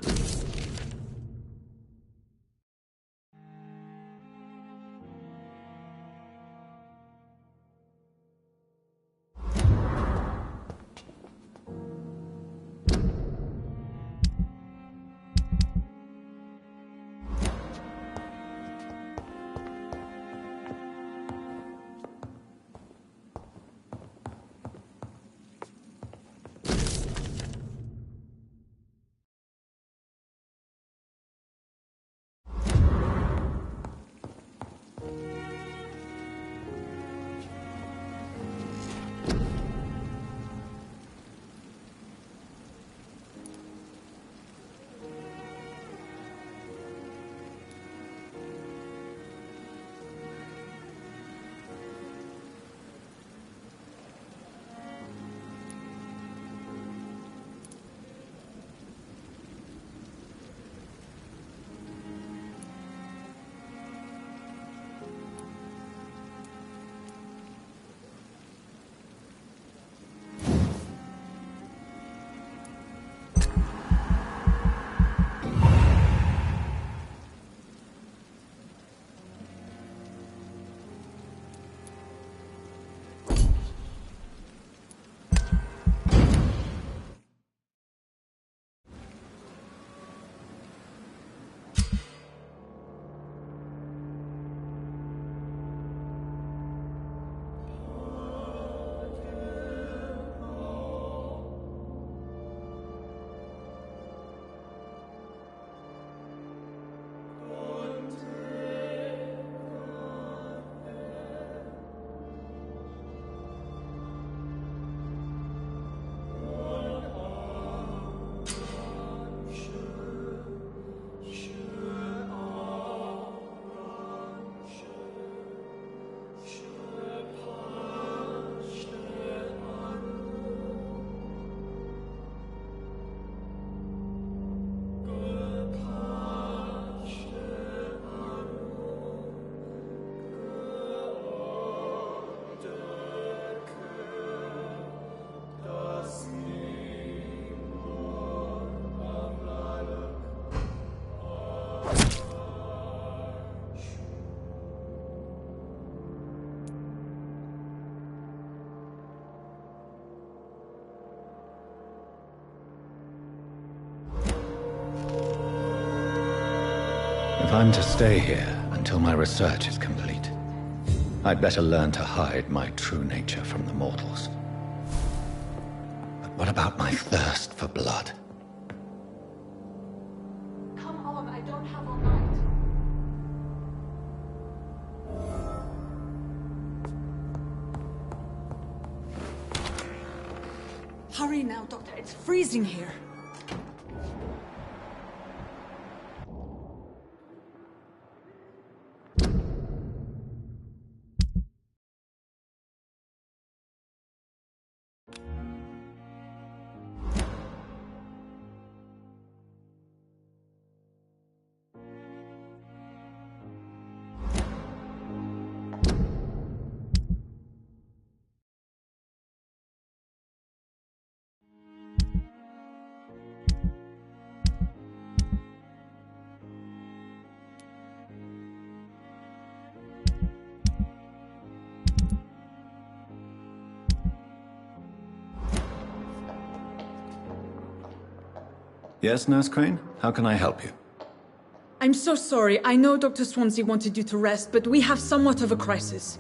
If I'm to stay here until my research is complete, I'd better learn to hide my true nature from the mortals. But what about my thirst for blood? Come on, I don't have all night. Hurry now, Doctor. It's freezing here. Yes, Nurse Crane? How can I help you? I'm so sorry. I know Dr. Swansea wanted you to rest, but we have somewhat of a crisis.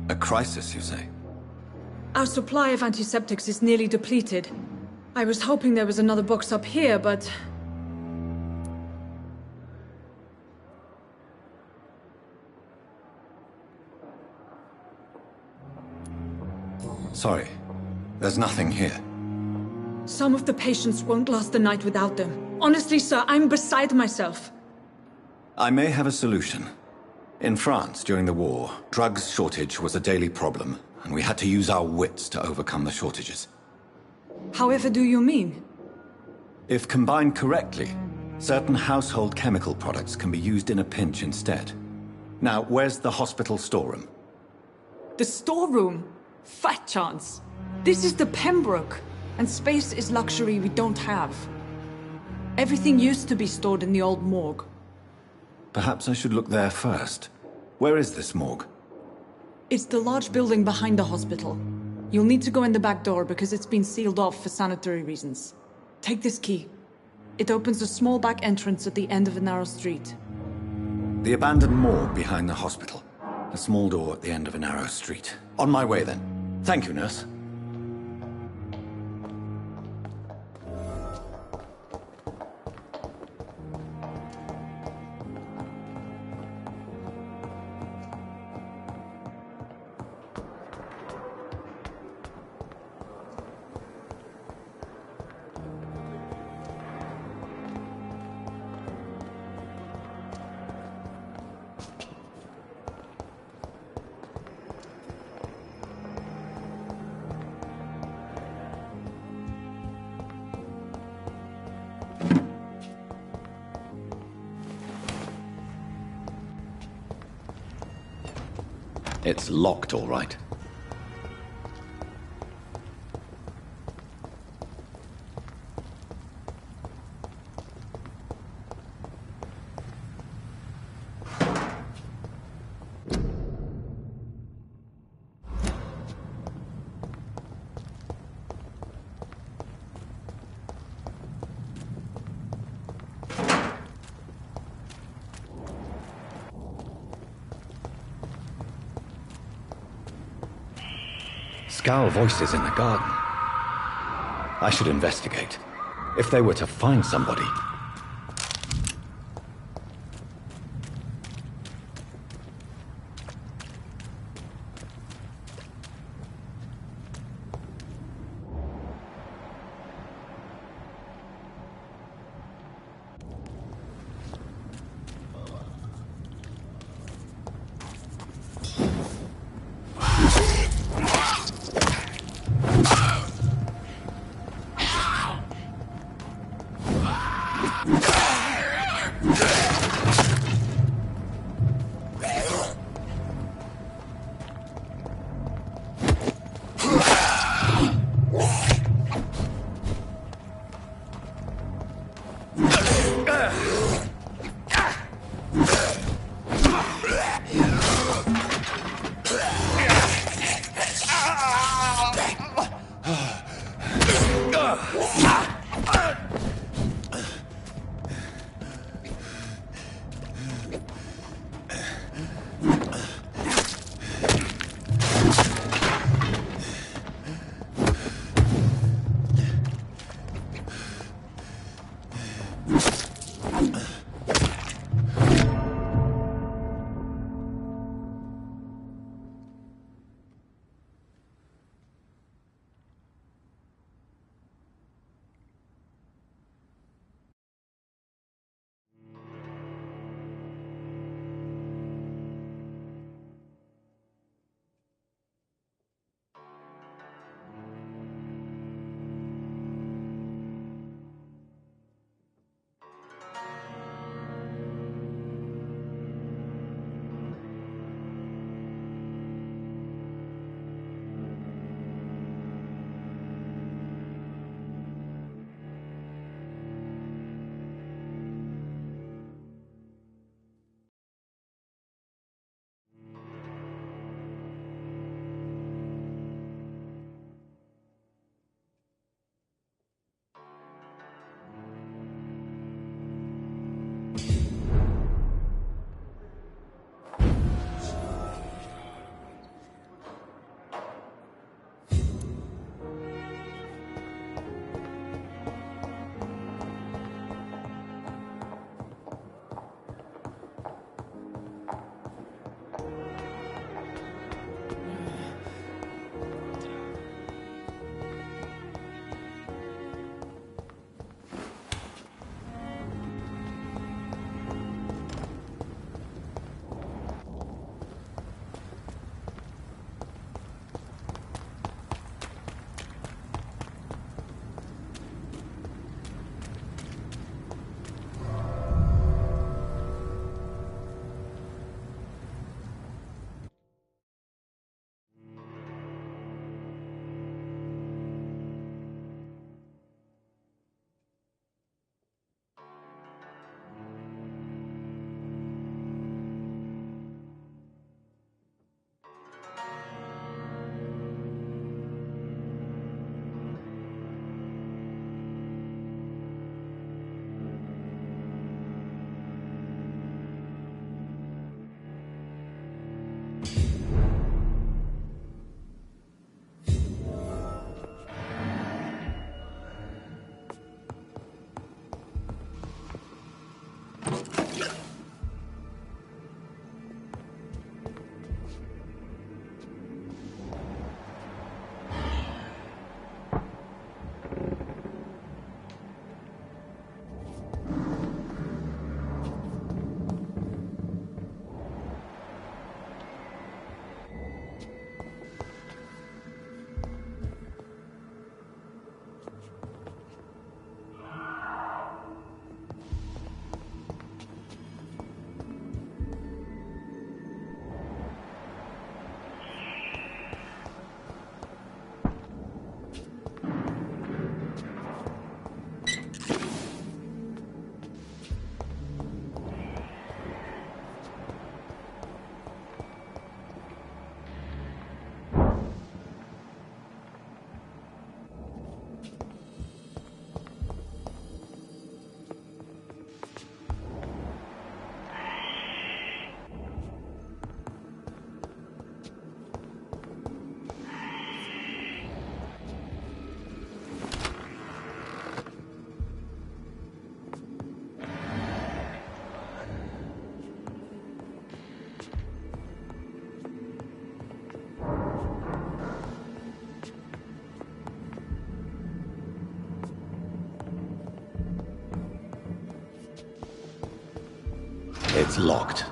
A crisis, you say? Our supply of antiseptics is nearly depleted. I was hoping there was another box up here, but... Sorry. There's nothing here. Some of the patients won't last the night without them. Honestly, sir, I'm beside myself. I may have a solution. In France, during the war, drugs shortage was a daily problem, and we had to use our wits to overcome the shortages. However do you mean? If combined correctly, certain household chemical products can be used in a pinch instead. Now, where's the hospital storeroom? The storeroom? Fat chance. This is the Pembroke, and space is luxury we don't have. Everything used to be stored in the old morgue. Perhaps I should look there first. Where is this morgue? It's the large building behind the hospital. You'll need to go in the back door because it's been sealed off for sanitary reasons. Take this key. It opens a small back entrance at the end of a narrow street. The abandoned morgue behind the hospital. A small door at the end of a narrow street. On my way then. Thank you, nurse. It's locked, all right. Scowl voices in the garden. I should investigate. If they were to find somebody... It's locked.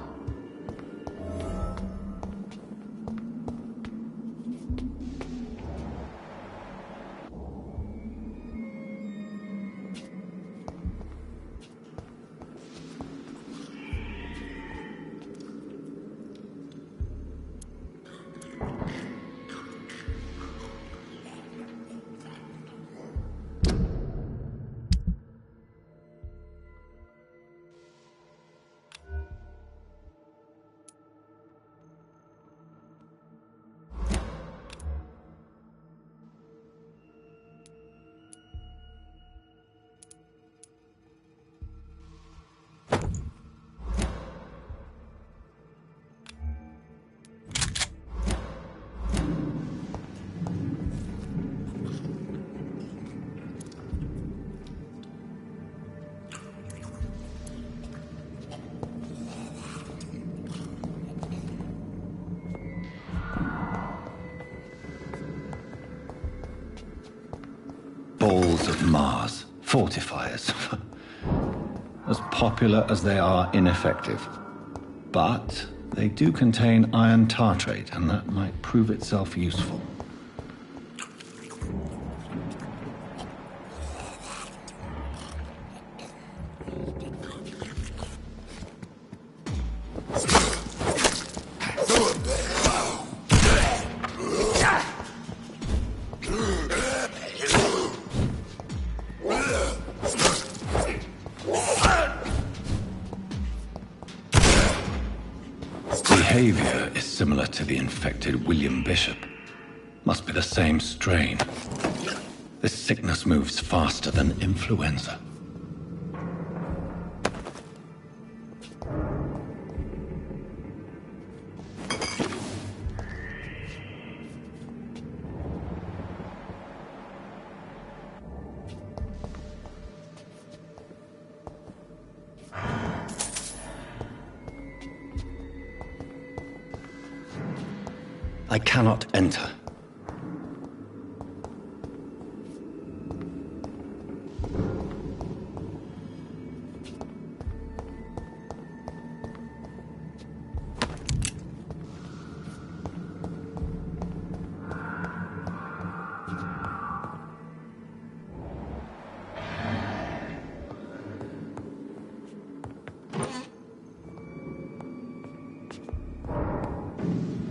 Balls of Mars. Fortifiers. As popular as they are ineffective. But they do contain iron tartrate, and that might prove itself useful. Behavior is similar to the infected William Bishop. Must be the same strain. This sickness moves faster than influenza. I cannot enter.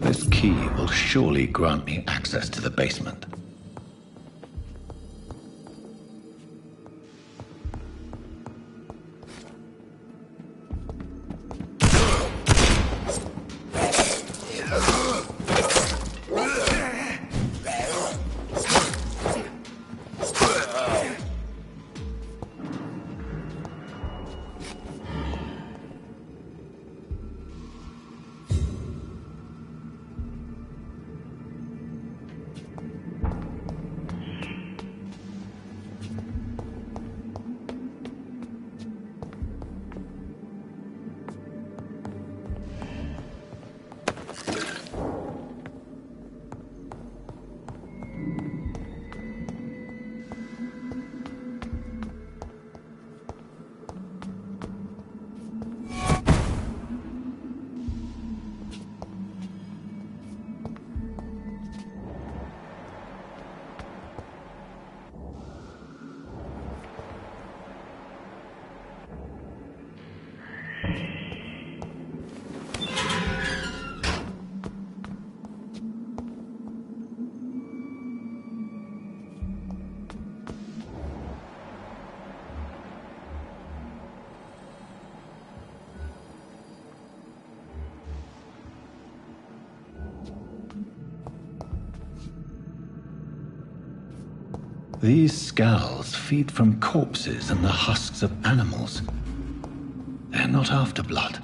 This key will surely grant me access to the basement. These scowls feed from corpses and the husks of animals. They're not after blood.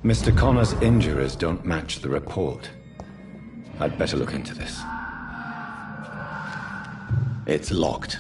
Mr. Connor's injuries don't match the report. I'd better look into this. It's locked.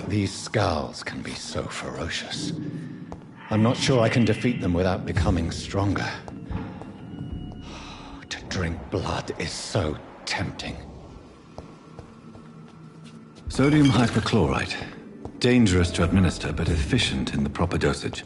These scowls can be so ferocious. I'm not sure I can defeat them without becoming stronger. To drink blood is so tempting. Sodium hypochlorite. Dangerous to administer, but efficient in the proper dosage.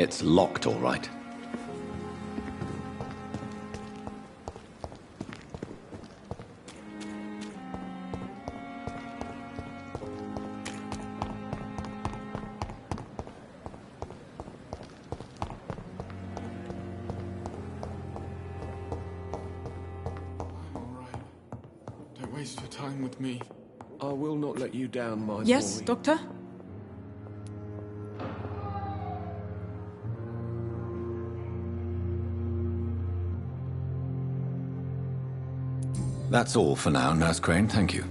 It's locked, all right. Don't waste your time with me. I will not let you down, my Yes, boy. Doctor? That's all for now, Nurse Crane, thank you.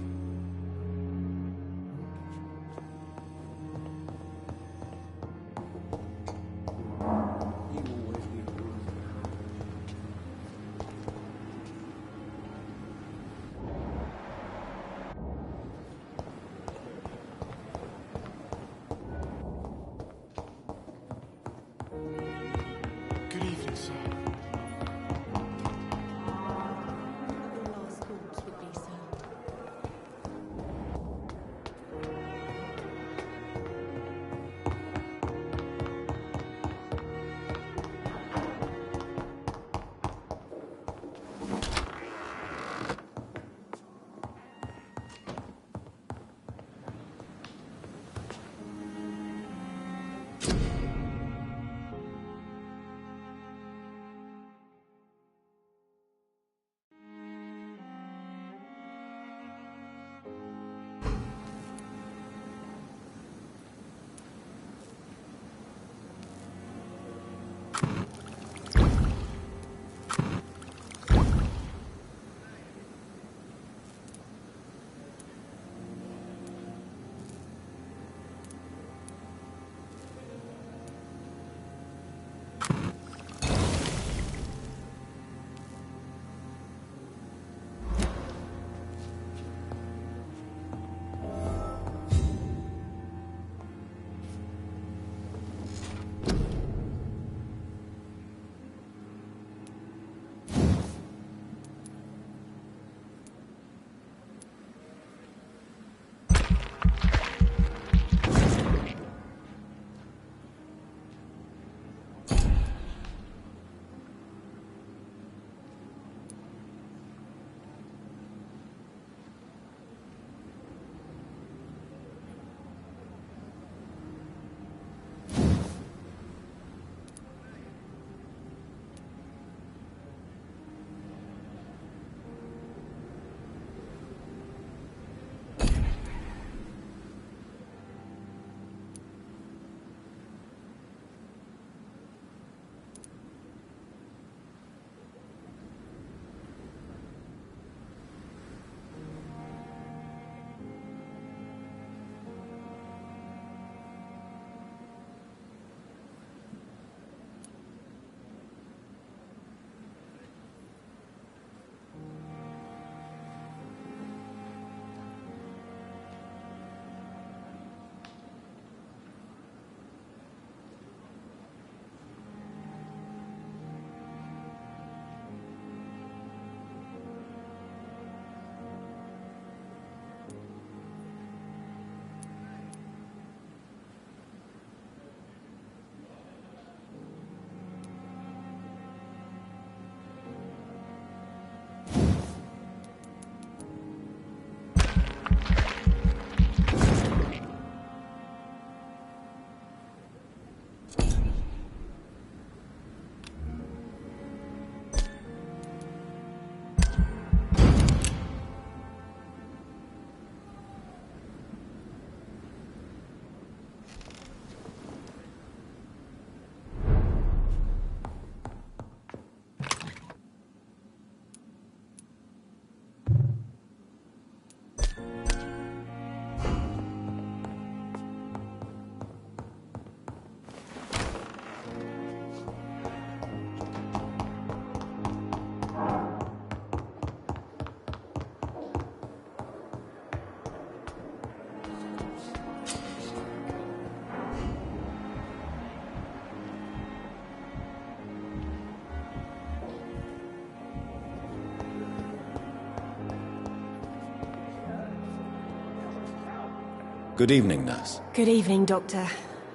Good evening, nurse. Good evening, Doctor.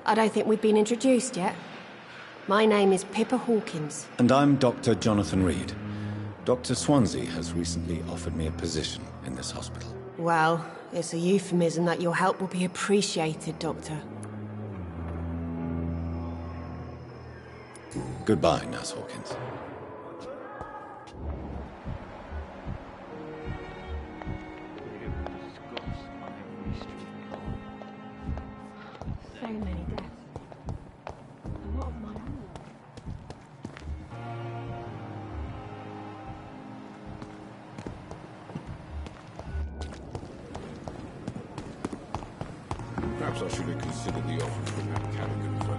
I don't think we've been introduced yet. My name is Pippa Hawkins. And I'm Dr. Jonathan Reed. Dr. Swansea has recently offered me a position in this hospital. Well, it's a euphemism that your help will be appreciated, Doctor. Goodbye, Nurse Hawkins. So many deaths. A lot of my own. Perhaps I should have considered the offer from that Callaghan fellow.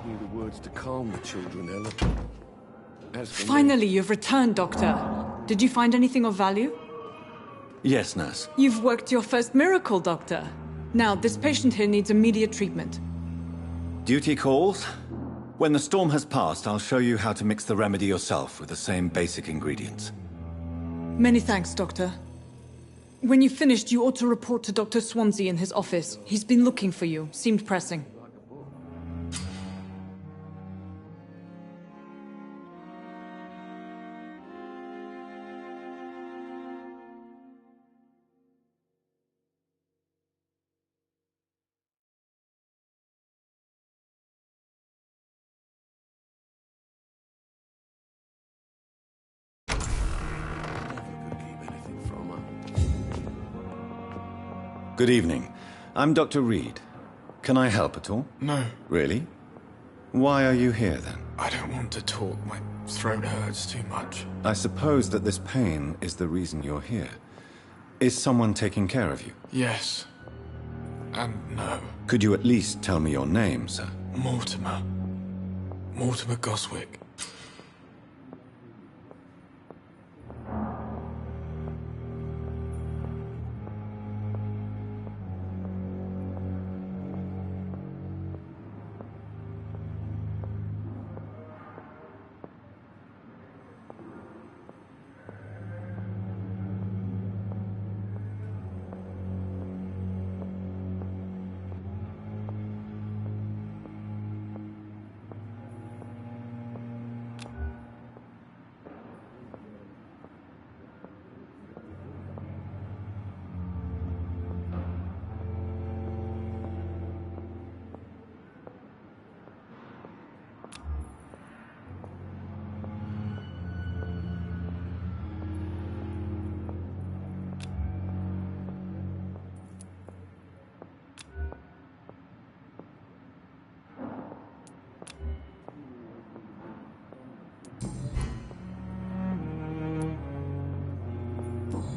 Knew the words to calm the children, Ella. As for me, Finally, you've returned, Doctor. Did you find anything of value? Yes, nurse. You've worked your first miracle, Doctor. Now, this patient here needs immediate treatment. Duty calls. When the storm has passed, I'll show you how to mix the remedy yourself with the same basic ingredients. Many thanks, Doctor. When you've finished, you ought to report to Dr. Swansea in his office. He's been looking for you. Seemed pressing. Good evening. I'm Dr. Reed. Can I help at all? No. Really? Why are you here, then? I don't want to talk. My throat hurts too much. I suppose that this pain is the reason you're here. Is someone taking care of you? Yes. And no. Could you at least tell me your name, sir? Mortimer. Mortimer Goswick.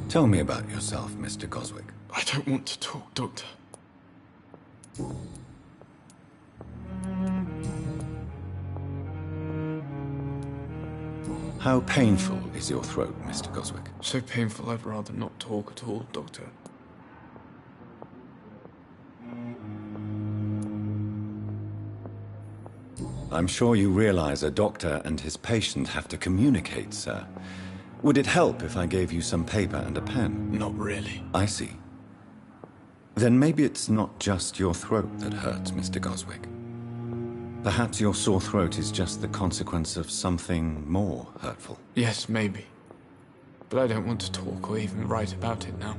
Tell me about yourself, Mr. Goswick. I don't want to talk, Doctor. How painful is your throat, Mr. Goswick? So painful I'd rather not talk at all, Doctor. I'm sure you realize a doctor and his patient have to communicate, sir. Would it help if I gave you some paper and a pen? Not really. I see. Then maybe it's not just your throat that hurts, Mr. Goswick. Perhaps your sore throat is just the consequence of something more hurtful. Yes, maybe. But I don't want to talk or even write about it now.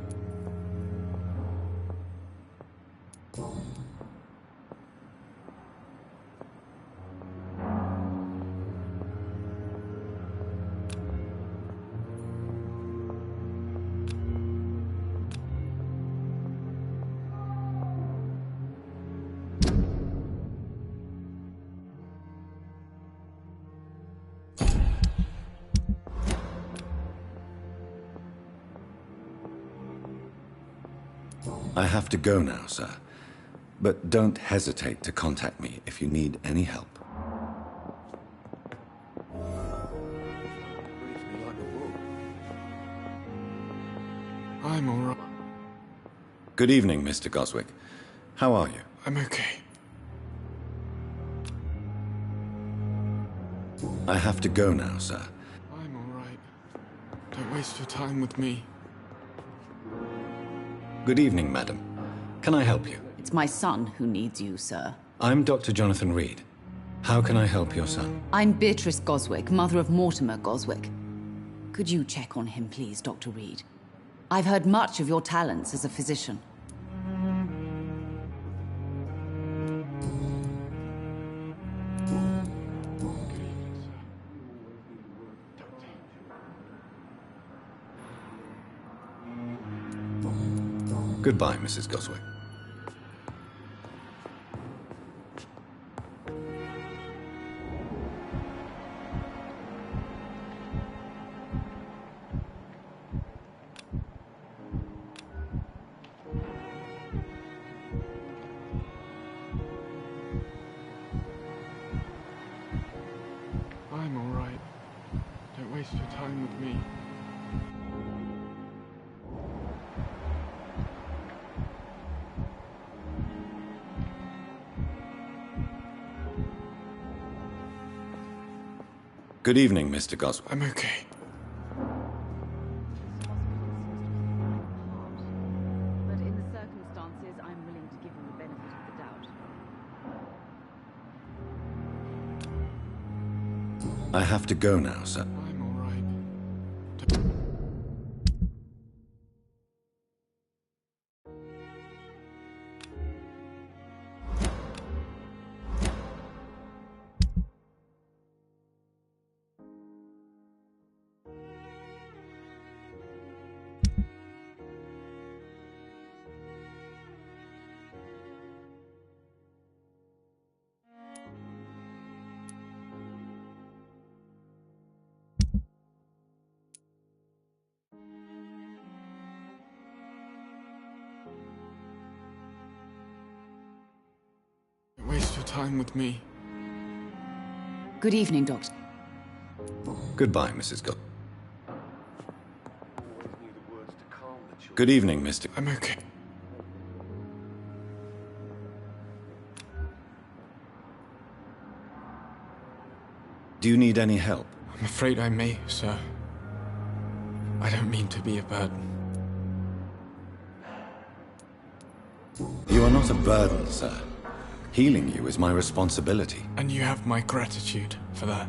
I have to go now, sir. But don't hesitate to contact me if you need any help. I'm all right. Good evening, Mr. Goswick. How are you? I'm okay. I have to go now, sir. I'm alright. Don't waste your time with me. Good evening, madam. Can I help you? It's my son who needs you, sir. I'm Dr. Jonathan Reed. How can I help your son? I'm Beatrice Goswick, mother of Mortimer Goswick. Could you check on him, please, Dr. Reed? I've heard much of your talents as a physician. Goodbye, Mrs. Goswick. I'm alright. Don't waste your time with me. Good evening, Mr. Goswick. I'm okay. But in the circumstances, I'm willing to give him the benefit of the doubt. I have to go now, sir. I'm alright. Don't waste your time with me. Good evening, Doctor. Goodbye, Mrs. Goswick. Good evening, Mr. I'm okay. Do you need any help? I'm afraid I may, sir. I don't mean to be a burden. You are not a burden, sir. Healing you is my responsibility. And you have my gratitude for that.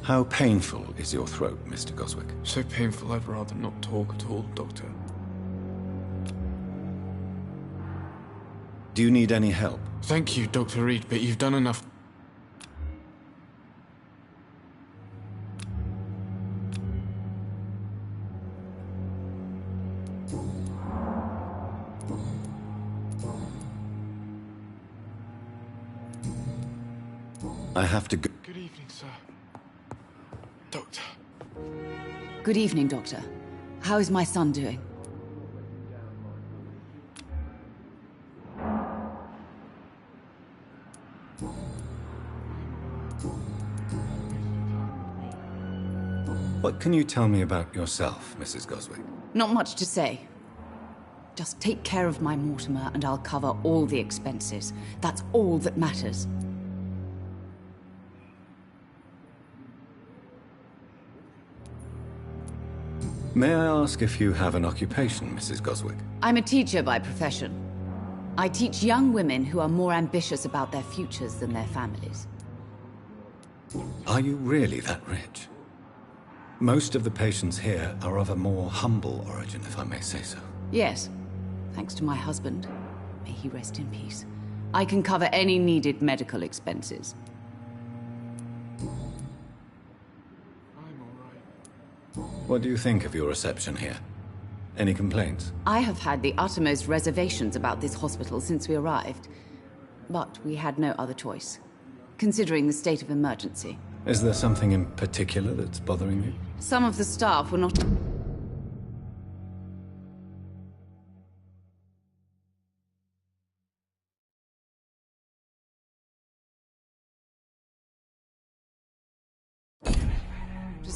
How painful is your throat, Mr. Goswick? So painful I'd rather not talk at all, Doctor. Do you need any help? Thank you, Dr. Reed, but you've done enough. I have to go. Good evening, sir. Doctor. Good evening, Doctor. How is my son doing? What can you tell me about yourself, Mrs. Goswick? Not much to say. Just take care of my Mortimer and I'll cover all the expenses. That's all that matters. May I ask if you have an occupation, Mrs. Goswick? I'm a teacher by profession. I teach young women who are more ambitious about their futures than their families. Are you really that rich? Most of the patients here are of a more humble origin, if I may say so. Yes, thanks to my husband. May he rest in peace. I can cover any needed medical expenses. What do you think of your reception here? Any complaints? I have had the uttermost reservations about this hospital since we arrived. But we had no other choice, considering the state of emergency. Is there something in particular that's bothering you? Some of the staff were not...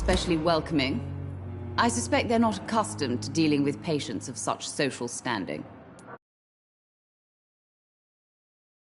especially welcoming. I suspect they're not accustomed to dealing with patients of such social standing.